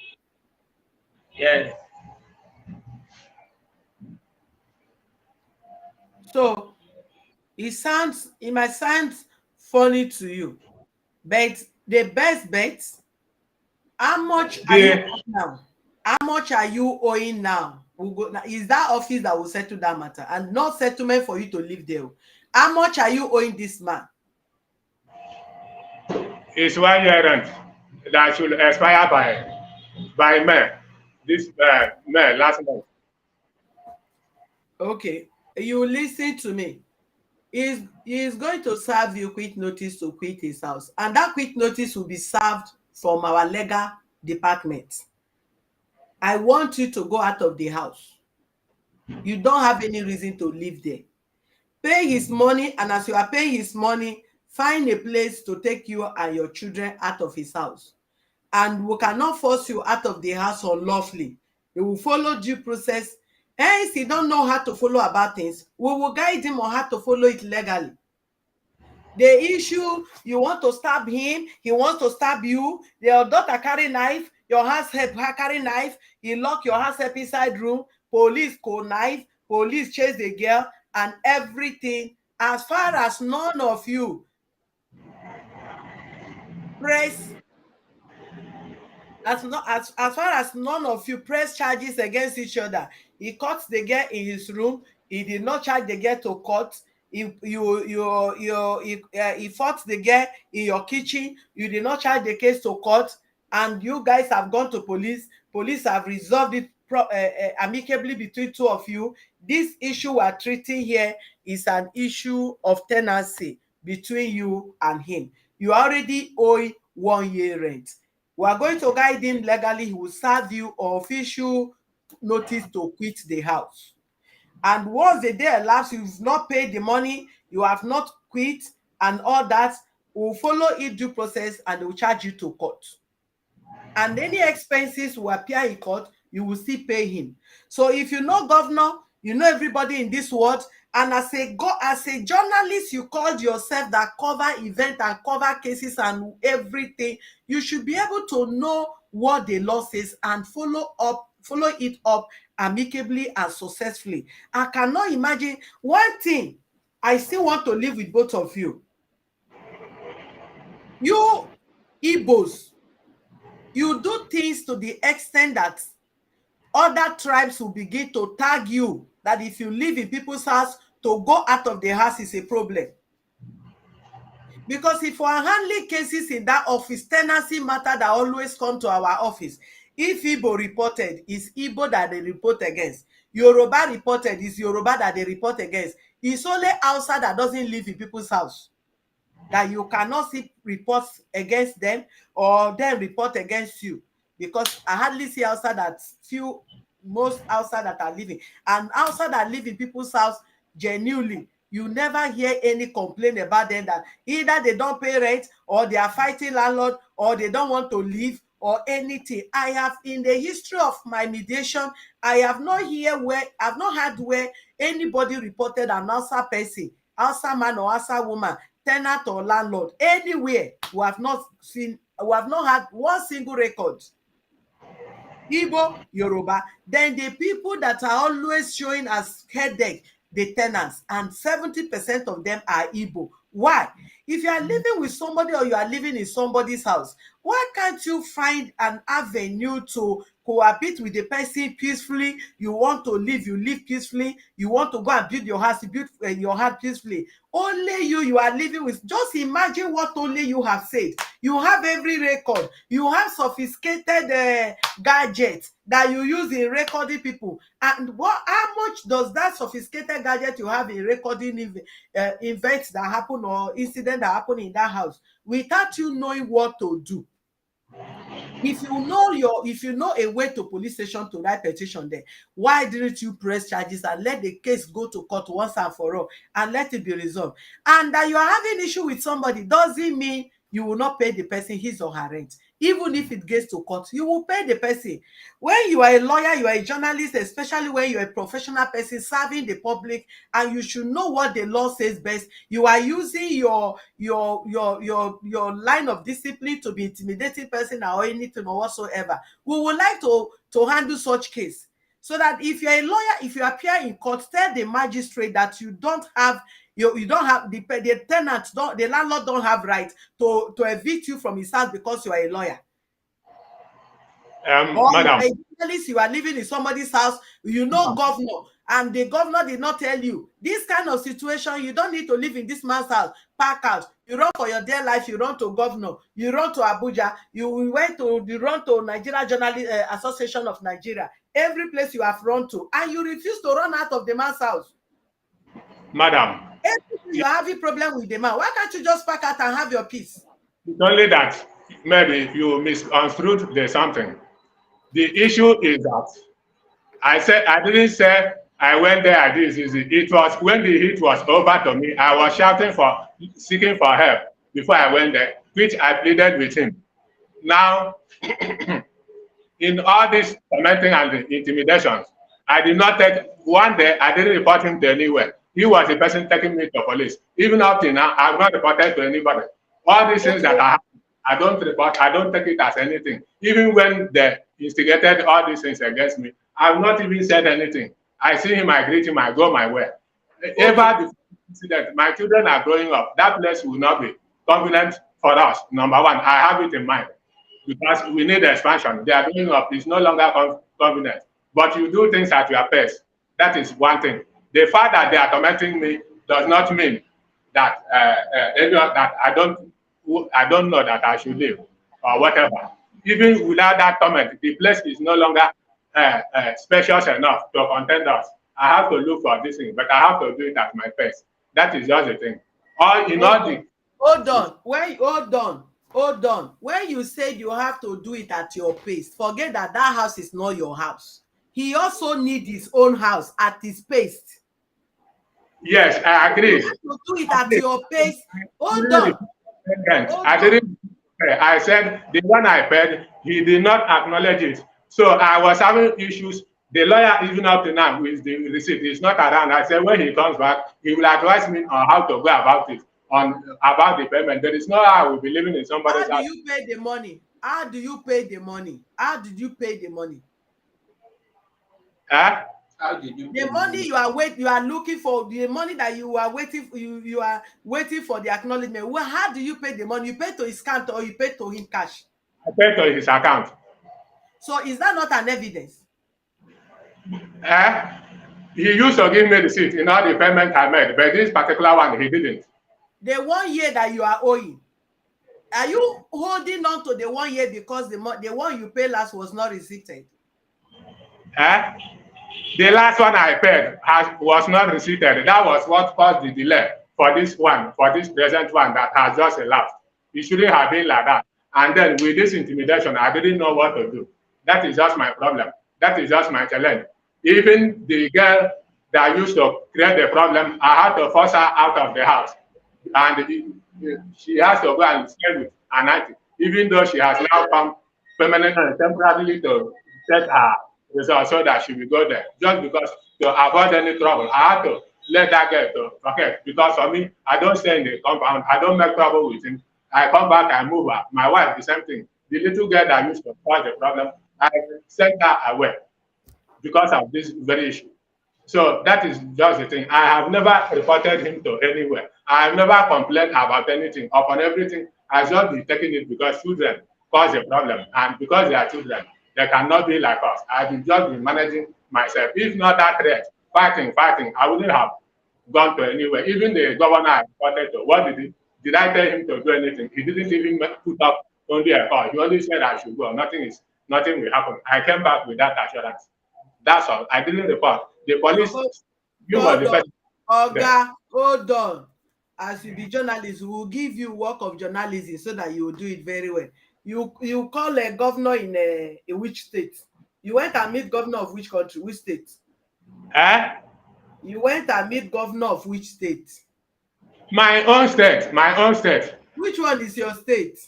Yes. So it might sound funny to you, but the best bet, how much are you owing now? How much are you owing now? Is that office that will settle that matter, and not settlement for you to live there. How much are you owing this man? It's 1 year rent that should expire by May. This May last month. Okay, you listen to me. He is going to serve you quick notice to quit his house, and that quick notice will be served from our legal department. I want you to go out of the house. You don't have any reason to live there. Pay his money, and as you are paying his money, find a place to take you and your children out of his house. And we cannot force you out of the house unlawfully. We will follow due process. Hence, he don't know how to follow about things, we will guide him on how to follow it legally. The issue, you want to stab him, he wants to stab you, your daughter carry knife, your house help her carry knife, he lock your house help inside room, police call knife, police chase the girl, and everything. As far as none of you press as far as none of you press charges against each other, he caught the girl in his room, he did not charge the girl to court, he fought the girl in your kitchen, you did not charge the case to court, and you guys have gone to police have resolved it amicably between two of you. This issue we are treating here is an issue of tenancy between you and him. You already owe 1 year rent. We are going to guide him legally. He will serve you official notice to quit the house. And once the day elapsed, you've not paid the money, you have not quit, and all that, we'll follow it due process, and they will charge you to court. And any expenses will appear in court, you will still pay him. So if you know governor, you know everybody in this world, and as a journalist, you called yourself that cover event and cover cases and everything, you should be able to know what the law says and follow it up amicably and successfully. I cannot imagine one thing. I still want to live with both of you. You Igbos, you do things to the extent that other tribes will begin to tag you, that if you live in people's house, to go out of the house is a problem. Because if we are handling cases in that office, tenancy matter that always come to our office, if Igbo reported, it's Igbo that they report against. Yoruba reported, it's Yoruba that they report against. It's only Hausa that doesn't live in people's house that you cannot see reports against them or them report against you. Because I hardly see Hausa that most Hausa that are living. And Hausa that live in people's house, genuinely, you never hear any complaint about them that either they don't pay rent, or they are fighting landlord, or they don't want to leave, or anything. I have, in the history of my mediation, I have not had where anybody reported an Hausa person, Hausa man or Hausa woman, tenant or landlord, anywhere. We have not had one single record. Igbo, Yoruba, then the people that are always showing as headache, the tenants, and 70% of them are Igbo. Why? If you are living with somebody or you are living in somebody's house, why can't you find an avenue to cohabit with the person peacefully? You want to live, you live peacefully. You want to go and build your house, you build your house peacefully. Only you are living with. Just imagine what only you have said. You have every record. You have sophisticated gadgets that you use in recording people. And how much does that sophisticated gadget you have in recording events that happen or incidents that happen in that house without you knowing what to do? If you know a way to police station to write petition there, why didn't you press charges and let the case go to court once and for all and let it be resolved? And that you are having issue with somebody doesn't mean you will not pay the person his or her rent. Even if it gets to court, you will pay the person. When you are a lawyer, you are a journalist, especially when you're a professional person serving the public, and you should know what the law says best. You are using your line of discipline to be intimidating person or anything or whatsoever. We would like to handle such case, so that if you're a lawyer, if you appear in court, tell the magistrate that you don't have the tenant, the landlord don't have right to evict you from his house because you are a lawyer. Or Madam, you are living in somebody's house, governor, and the governor did not tell you this kind of situation, you don't need to live in this man's house. Pack out. You run for your dear life, you run to governor, you run to Abuja, you run to Nigeria Journalist Association of Nigeria, every place you have run to, and you refuse to run out of the man's house. Madam, You're having problem with the man. Why can't you just pack out and have your peace? It's only that maybe you misconstrued the something. The issue is that I didn't say I went there. I did this. It was when the heat was over to me. I was seeking for help before I went there, which I pleaded with him. Now, in all this tormenting and intimidations, I did not take one day. I didn't report him to anywhere. He was the person taking me to police. Even up to now, I've not reported to anybody. All these things that I don't report. I don't take it as anything. Even when they instigated all these things against me, I've not even said anything. I see him, I greet him, I go my way. Ever before incident, my children are growing up. That place will not be convenient for us. Number one, I have it in mind because we need expansion. They are growing up. It's no longer convenient. But you do things at your pace. That is one thing. The fact that they are tormenting me does not mean that that I don't know that I should leave or whatever. Even without that torment, the place is no longer spacious enough to contain us. I have to look for this thing, but I have to do it at my pace. That is just the thing. Hold on. When you said you have to do it at your pace, forget that house is not your house. He also needs his own house at his pace. Yes, I agree. You have to do it at your pace. Hold on. I said the one I paid, he did not acknowledge it. So I was having issues. The lawyer, even up to now, with the receipt, is not around. I said when he comes back, he will advise me on how to go about it, about the payment. There is no how I will be living in somebody's house. How do you pay the money? How did you pay the money? How did you The money you are looking for, the money that you are waiting for, you are waiting for the acknowledgement. Well, how do you pay the money? You pay to his account or you pay to him cash? I paid to his account. So is that not an evidence? He used to give me receipt in all the payment I made, but this particular one he didn't. The 1 year that you are owing, are you holding on to the 1 year because the one you paid last was not receipted? The last one I paid was not receipted. That was what caused the delay for this present one that has just elapsed. It shouldn't have been like that. And then with this intimidation, I didn't know what to do. That is just my problem. That is just my challenge. Even the girl that used to create the problem, I had to force her out of the house. And she has to go and stay with an auntie, even though she has now come permanently and temporarily to take her results so that she will go there. Just because to avoid any trouble, I had to let that girl to forget. Because for me, I don't stay in the compound. I don't make trouble with him. I come back, I move her. My wife, the same thing. The little girl that used to cause the problem, I sent her away because of this very issue. So that is just the thing. I have never reported him to anywhere. I have never complained about anything. Upon everything, I just be taking it because children cause a problem. And because they are children, they cannot be like us. I will just be managing myself. If not that threat, fighting, I wouldn't have gone to anywhere. Even the governor I reported to, what did he? Did I tell him to do anything? He didn't even put up only a call. He only said I should go. Nothing will happen. I came back with that assurance. That's all. I didn't report. The police, Oga, hold on. As you be journalist, we will give you work of journalism so that you will do it very well. You call a governor in which state? You went and meet governor of which country? Which state? You went and meet governor of which state? My own state. Which one is your state?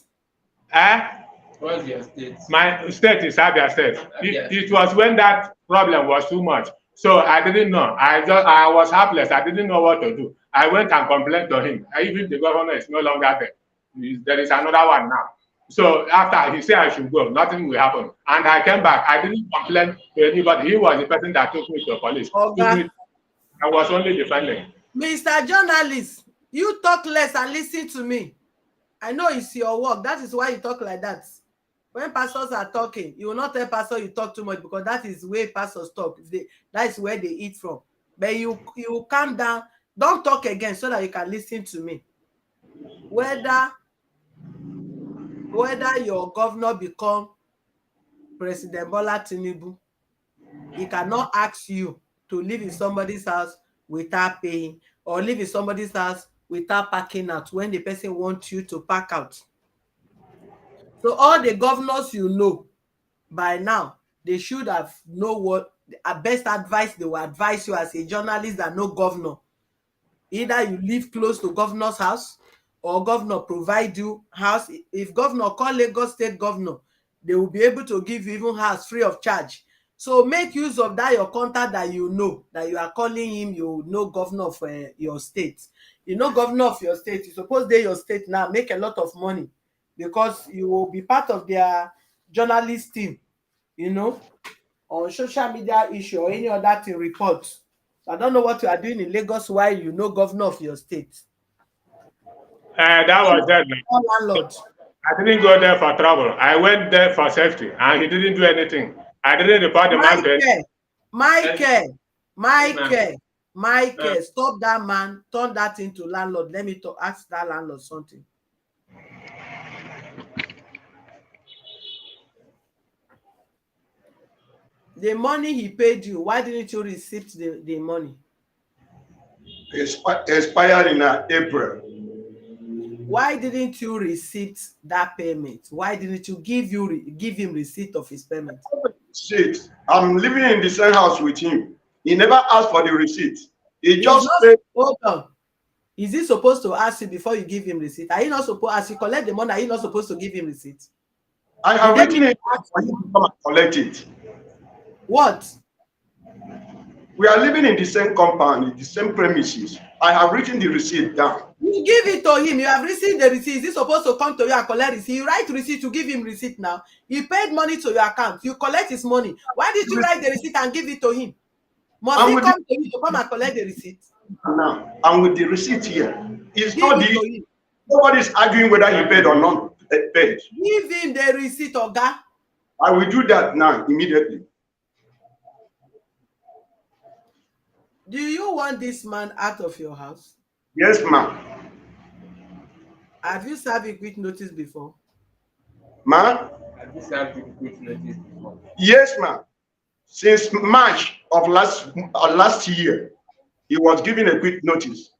What's your state? My state is Abia State. It was when that problem was too much. So I didn't know. I was helpless. I didn't know what to do. I went and complained to him. Even the governor is no longer there. There is another one now. So after he said I should go, nothing will happen. And I came back. I didn't complain to anybody. He was the person that took me to police. Okay. I was only defending. Mr. Journalist, you talk less and listen to me. I know it's your work. That is why you talk like that. When pastors are talking, you will not tell pastor you talk too much because that is where pastors talk. That is where they eat from. But you calm down. Don't talk again so that you can listen to me. Whether your governor become President Bola Tinubu, he cannot ask you to live in somebody's house without paying, or live in somebody's house without parking out when the person wants you to park out. So all the governors you know by now, they should have know what best advice they will advise you as a journalist that no governor. Either you live close to governor's house or governor provide you house. If governor call Lagos state governor, they will be able to give you even house free of charge. So make use of that your contact that you know, that you are calling him, you know governor of your state. You know governor of your state, you suppose dey your state now, make a lot of money because you will be part of their journalist team, you know, on social media issue or any other thing reports. I don't know what you are doing in Lagos while you know governor of your state. That was that. Landlord. I didn't go there for trouble. I went there for safety, and he didn't do anything. I didn't report the man to any. Michael, stop that man, turn that into landlord. Let me ask that landlord something. The money he paid you, why didn't you receive the money? Expired in April. Why didn't you receipt that payment? Why didn't you give him receipt of his payment? Receipt. I'm living in the same house with him. He never asked for the receipt. He just paid. Hold on. Is he supposed to ask you before you give him receipt? Are you not supposed, as you collect the money, are you not supposed to give him receipt? I have written it for him to come and collect it. What? We are living in the same compound, in the same premises. I have written the receipt down. You give it to him. You have received the receipt. Is he supposed to come to you and collect receipt? You write receipt to give him receipt now. He paid money to your account. You collect his money. Why did you write the receipt and give it to him? Must he come to you to come and collect the receipt? Now, and with the receipt here, it's not the. Nobody is arguing whether he paid or not paid. Give him the receipt, Oga. I will do that now, immediately. Do you want this man out of your house? Yes, ma'am. Have you served a quick notice before? Ma'am? Have you served a quick notice before? Yes, ma'am. Since March of last year, he was given a quick notice.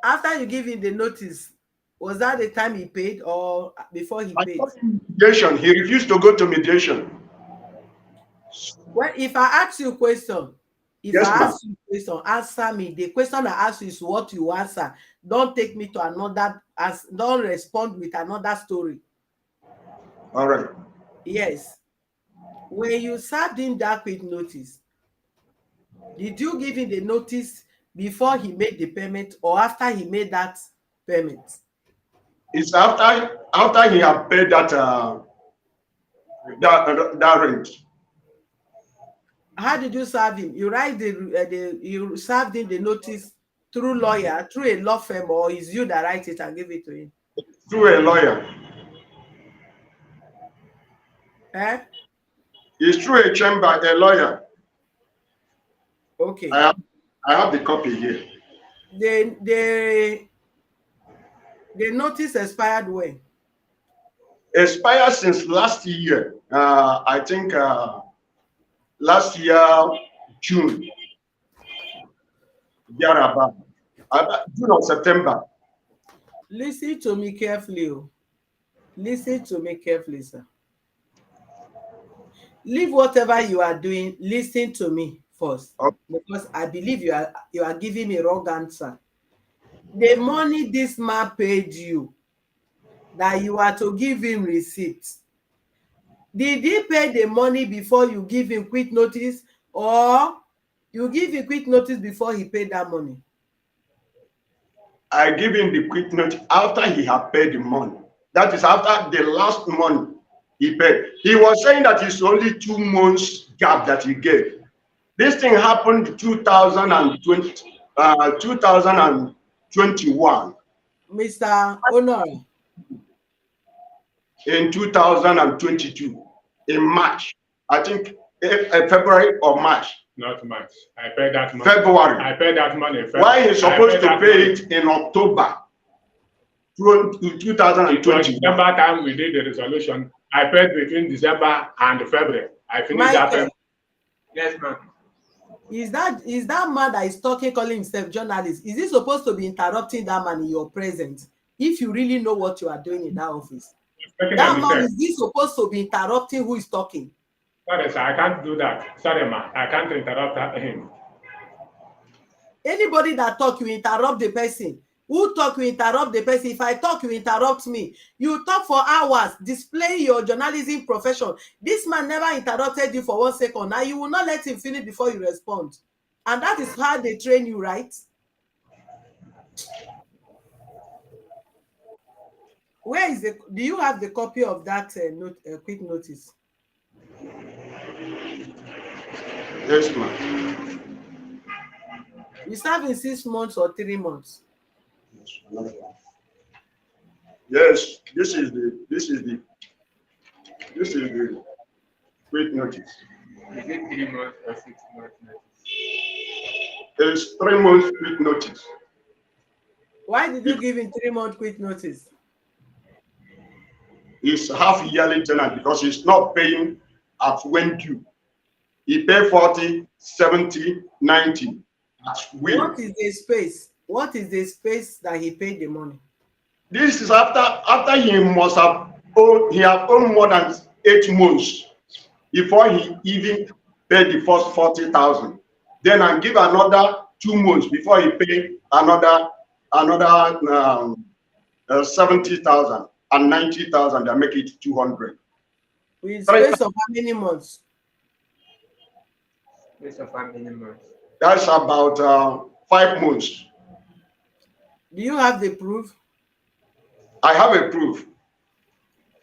After you give him the notice, was that the time he paid or before he paid? Mediation. He refused to go to mediation. Well, if I ask you a question, answer me. The question I ask you is what you answer. Don't take me to another, don't respond with another story. All right. Yes. When you served him that quick notice, did you give him the notice before he made the payment or after he made that payment? It's after he had paid that rent. How did you serve him? You write you served him the notice through lawyer, through a law firm, or is you that write it and give it to him? Through a lawyer. Eh? It's through a chamber, a lawyer. Okay. I have the copy here. The notice expired when? Expired since last year. I think last year, June. Thereabout. June or September. Listen to me carefully. Listen to me carefully, sir. Leave whatever you are doing. Listen to me first, okay. Because I believe you are giving me wrong answer. The money this man paid you, that you are to give him receipt. Did he pay the money before you give him quick notice, or you give him quick notice before he paid that money? I give him the quick notice after he had paid the money. That is after the last money he paid. He was saying that it's only 2 months gap that he gave. This thing happened 2021. Mr. Honor. In 2022, in March, I think February or March. Not March. I paid that money. February. I paid that money. Why he's supposed to pay it in October 2020? December time we did the resolution. I paid between December and February. I finished that payment. Yes, ma'am. Is that man that is talking, calling himself journalist, is he supposed to be interrupting that man in your presence if you really know what you are doing in that office? Making a That man, mistake. is he supposed to be interrupting who is talking? Sorry, sir, I can't do that. Sorry, ma, I can't interrupt him. Anybody that talk, you interrupt the person. Who talk, you interrupt the person. If I talk, you interrupt me. You talk for hours, display your journalism profession. This man never interrupted you for 1 second. Now you will not let him finish before you respond. And that is how they train you, right? Where is do you have the copy of that quick notice? Yes, ma'am. You serve in 6 months or 3 months? Yes, this is the quick notice. Is it 3 months or 6 months notice? It's 3 months quick notice. Why did you give him 3-month quick notice? It's half yearly tenant because he's not paying at when due. He pay 40, 70, 90 as will. What is the space? What is the space that he paid the money? This is after he must have owned more than 8 months before he even paid the first 40,000. Then I give another 2 months before he pay another 70,000 and 90,000. That make it 200. With space of how many months? Space of how many months? That's about 5 months. Do you have the proof? I have a proof.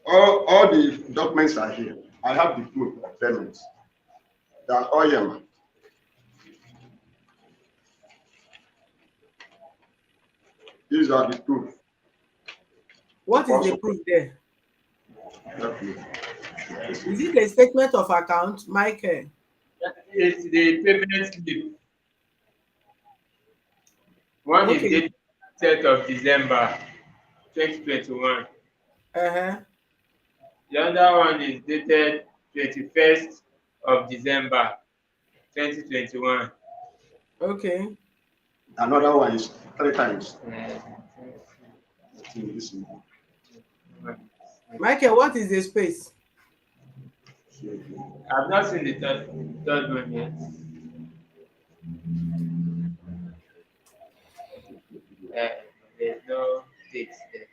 All the documents are here. I have the proof of payments. That man. These are the proof. What is the proof there? Is it a statement of account, Michael? It's the payment slip. One is dated 3rd of December 2021. Uh-huh. The other one is dated 21st of December 2021. Okay. Another one is 3 times. Michael, what is the space? I've not seen the third one yet. There's no dates there.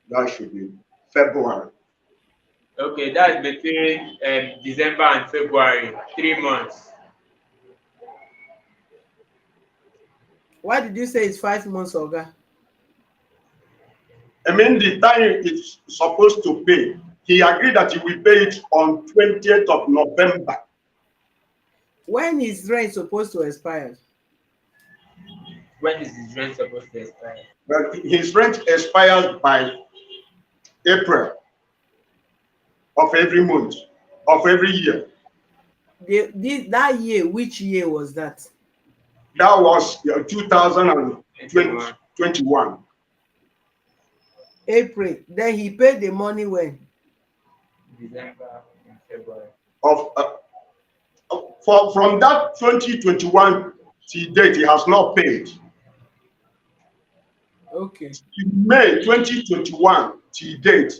That should be February. Okay, that's between December and February, 3 months. Why did you say it's 5 months, Oga? I mean, the time it's supposed to pay, he agreed that he will pay it on 20th of November. When is rent supposed to expire? When is his rent supposed to expire? But his rent expires by April of every month, of every year. That year, which year was that? That was 2021. April. Then he paid the money when? December and February. From that 2021 till date, he has not paid. Okay. In May 2021 till date,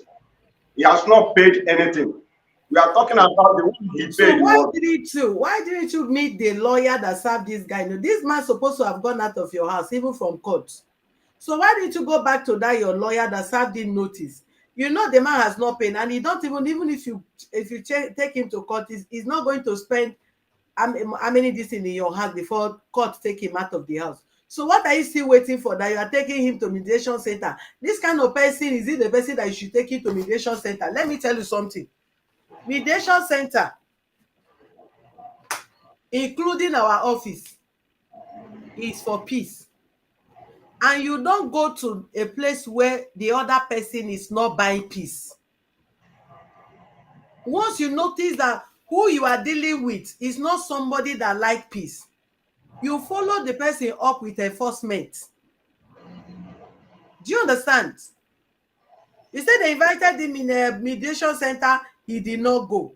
he has not paid anything. We are talking about the one he paid. So why didn't you meet the lawyer that served this guy? No, this man supposed to have gone out of your house, even from court. So why didn't you go back to that your lawyer that served him notice? You know the man has not paid, and he don't even if you take him to court, he's not going to spend how many days in your house before court take him out of the house. So what are you still waiting for? That you are taking him to mediation center? This kind of person, is it the person that you should take him to mediation center? Let me tell you something. Mediation center, including our office, is for peace. And you don't go to a place where the other person is not buying peace. Once you notice that who you are dealing with is not somebody that like peace, you follow the person up with enforcement. Do you understand? You said they invited him in a mediation center, he did not go.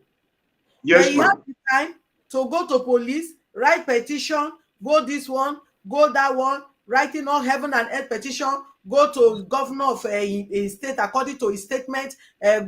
Yes, Then he ma'am. had the time. to go to police, write petition, go this one, go that one, writing all heaven and earth petition, go to governor of a state according to his statement,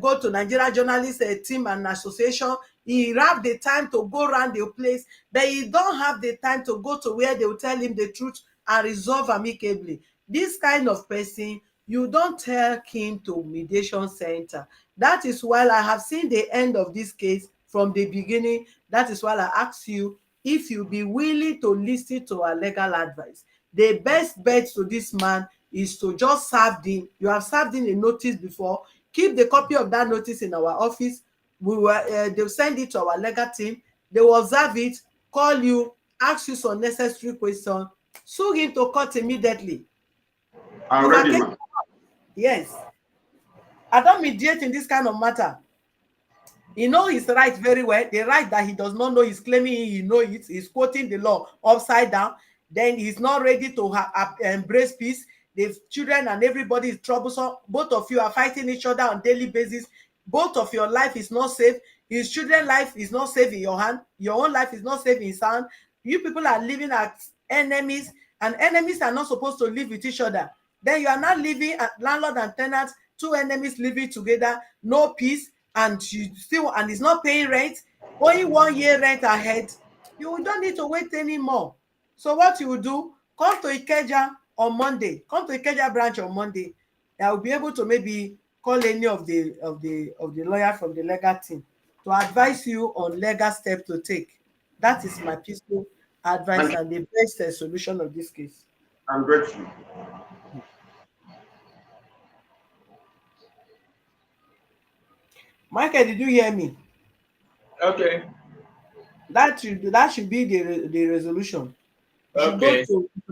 go to Nigerian journalist team and association. He have the time to go around the place, but he don't have the time to go to where they will tell him the truth and resolve amicably. This kind of person, you don't take him to mediation center. That is why I have seen the end of this case from the beginning. That is why I ask you if you be willing to listen to our legal advice. The best bet to this man is to just serve him. You have served him a notice before. Keep the copy of that notice in our office. They'll send it to our legal team. They will observe it, call you, ask you some necessary questions, sue him to court immediately. I'm ready, ma'am. Yes. I don't mediate in this kind of matter. He knows his right very well. The right that he does not know, he's claiming he knows it. He's quoting the law upside down. Then he's not ready to embrace peace. The children and everybody is troublesome. Both of you are fighting each other on daily basis. Both of your life is not safe. His children's life is not safe in your hand. Your own life is not safe in his hand. You people are living as enemies, and enemies are not supposed to live with each other. Then you are not living as landlord and tenant, two enemies living together, no peace, and you still, and it's not paying rent, only 1 year rent ahead. You don't need to wait anymore. So what you will do, come to Ikeja on Monday. Come to Ikeja branch on Monday. I will be able to maybe call any of the lawyer from the legal team to advise you on legal steps to take. That is my peaceful advice and the best solution of this case. I'm grateful. Michael, did you hear me? Okay. That should be the resolution. You should Okay.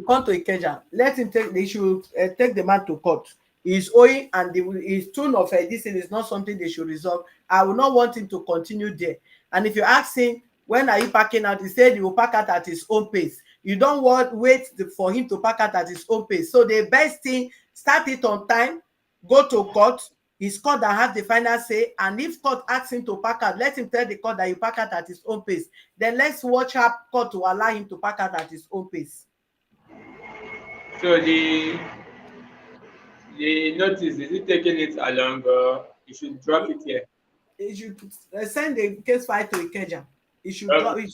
come to Ikeja. Let him take. They should take the man to court. He's owing, and his tone of this thing is not something they should resolve. I will not want him to continue there. And if you ask him, when are you packing out? He said he will pack out at his own pace. You don't wait for him to pack out at his own pace. So the best thing, start it on time, go to court. It's court that has the final say. And if court asks him to pack out, let him tell the court that you pack out at his own pace. Then let's watch how court to allow him to pack out at his own pace. So the notice, is it taking it along, or you should drop it here? You should send the case file to Ikeja. You should, Okay.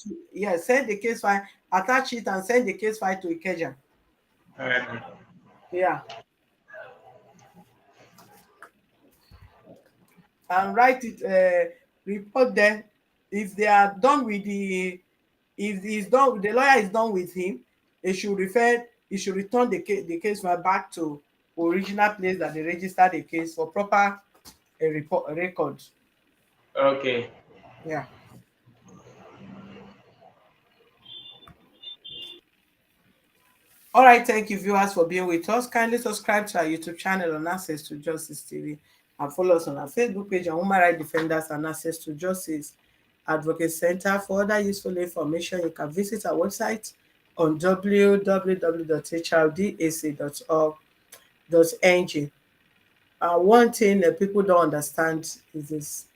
send the case file, attach it, and send the case file to Ikeja. All right. Yeah. And write it, report them. If they are done with if he's done, the lawyer is done with him, he should return the case file back to original place that they registered the case for proper record. Okay. Yeah. All right, thank you, viewers, for being with us. Kindly subscribe to our YouTube channel on Access to Justice TV and follow us on our Facebook page on Human Rights Defenders and Access to Justice Advocate Center. For other useful information, you can visit our website on www.hrdac.org.ng. One thing that people don't understand is this: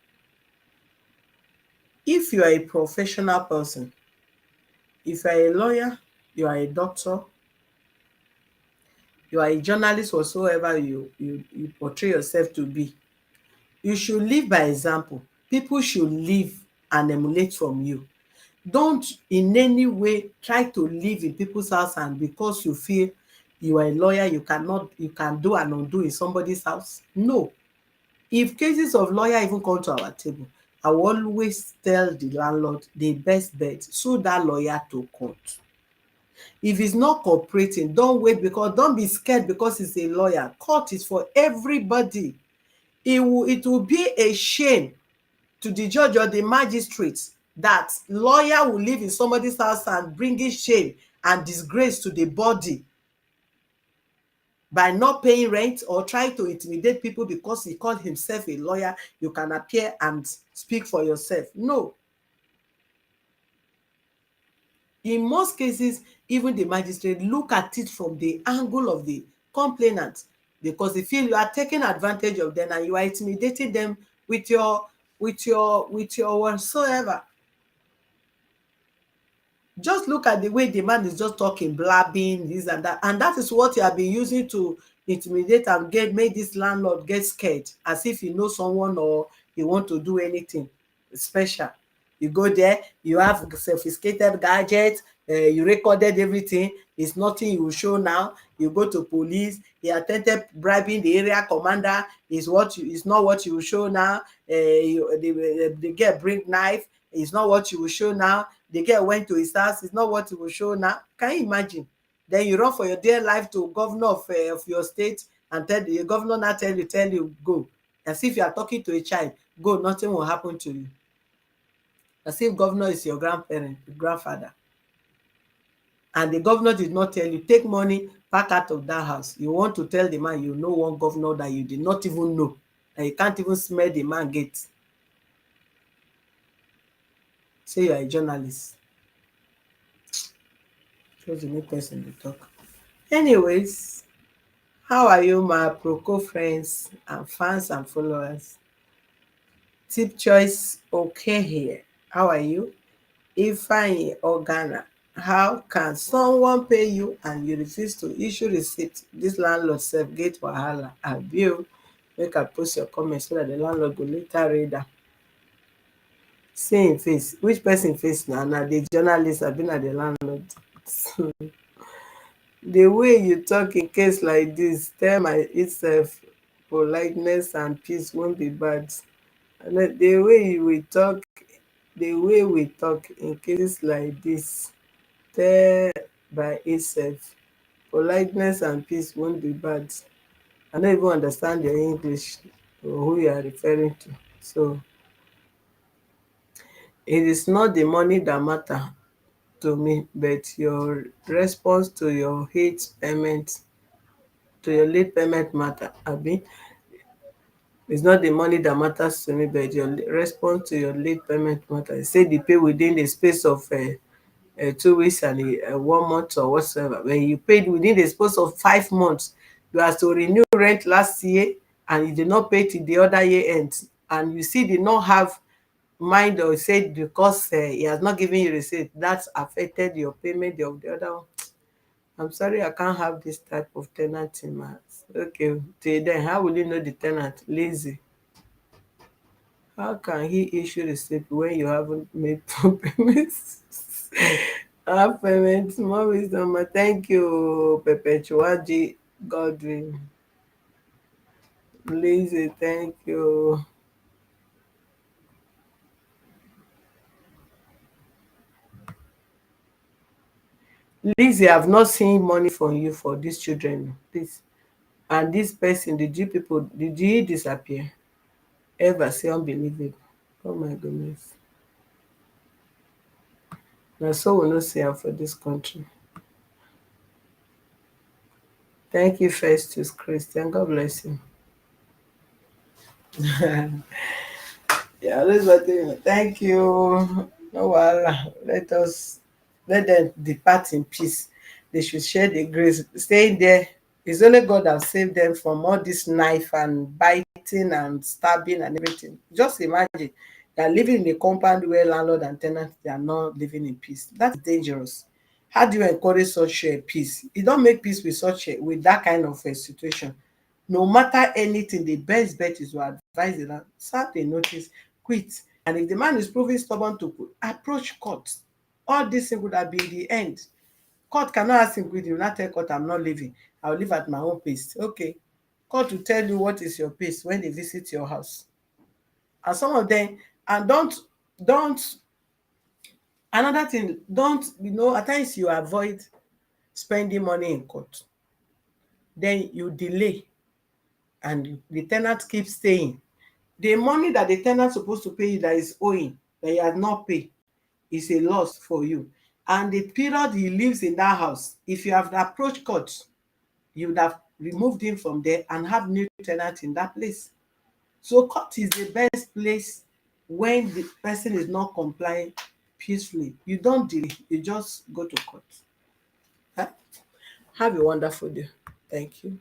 if you are a professional person, if you are a lawyer, you are a doctor, you are a journalist, whatsoever you portray yourself to be, you should live by example. People should live and emulate from you. Don't in any way try to live in people's house, and because you feel you are a lawyer, you can do and undo in somebody's house. No. If cases of lawyer even come to our table, I will always tell the landlord the best bet, sue that lawyer to court. If he's not cooperating, don't wait, because don't be scared because he's a lawyer. Court is for everybody. It will be a shame to the judge or the magistrate that lawyer will live in somebody's house and bring in shame and disgrace to the body by not paying rent or trying to intimidate people because he called himself a lawyer. You can appear and speak for yourself. No. In most cases, even the magistrate look at it from the angle of the complainant, because they feel you are taking advantage of them and you are intimidating them with your whatsoever. Just look at the way the man is just talking, blabbing, this and that is what he have been using to intimidate and make this landlord get scared, as if he knows someone or he want to do anything special. You go there, you have sophisticated gadgets, you recorded everything. It's nothing you will show now. You go to police, he attempted bribing the area commander. Is not what you will show now. The girl bring knife. It's not what you will show now. The girl went to his house. It's not what you will show now. Can you imagine? Then you run for your dear life to governor of your state, and tell the governor now tell you go, as if you are talking to a child. Go, nothing will happen to you, as if governor is your grandparent, grandfather. And the governor did not tell you, take money, pack out of that house. You want to tell the man you know one governor that you did not even know, and you can't even smell the man gate. Say you are a journalist. Just the new person to talk. Anyways, how are you, my Proco friends and fans and followers? Tip choice okay here. How are you? Ifeanyi Ogana, how can someone pay you and you refuse to issue receipt? This landlord sef get wahala. Abi o, make I post your comment so that the landlord go later read am. See im face. Which person face na? Na the journalist abi na the landlord? The way you talk in case like this, tell my itself politeness and peace won't be bad. And the way we talk in cases like this, tell by itself politeness and peace won't be bad. I don't even understand your English or who you are referring to. So it is not the money that matter to me, but your response to your late payment matter. Abi, it's not the money that matters to me, but your response to your late payment matter. You say the pay within the space of 2 weeks and 1 month or whatsoever. When you paid within the space of 5 months, you have to renew rent last year and you did not pay till the other year end, and you still did not have mind or say because he has not given you receipt, that affected your payment of the other one. I'm sorry, I can't have this type of tenant in my house. Okay, till then, how will you know the tenant? Lazy. How can he issue receipt when you haven't made full payments? Half payments, more wisdom. Thank you, Perpetuaji Godwin. Lazy, thank you. Lizzie, I've not seen money from you for these children. Please. And this person, did you disappear? Ever say unbelievable? Oh my goodness. Now, so we no see am for this country. Thank you, Festus Christian. God bless you. Yeah, that's what they thank you. No wahala. Let them depart in peace. They should share the grace. Staying there, it's only God that saved them from all this knife and biting and stabbing and everything. Just imagine they are living in a compound where landlord and tenant they are not living in peace. That's dangerous. How do you encourage such a peace? You don't make peace with that kind of a situation. No matter anything, the best bet is to advise the land, serve a notice, quit. And if the man is proving stubborn to quit, approach court. All this thing would have been the end. Court cannot ask him quit. He will not tell court, I'm not leaving. I will live at my own pace. Okay. Court will tell you what is your pace when they visit your house. And some of them, and don't, another thing, don't, at times you avoid spending money in court. Then you delay and the tenant keeps staying. The money that the tenant supposed to pay you that is owing, that he has not paid, is a loss for you. And the period he lives in that house, if you have approached court, you would have removed him from there and have new tenant in that place. So court is the best place when the person is not complying peacefully. You don't delay, you just go to court. Huh? Have a wonderful day. Thank you.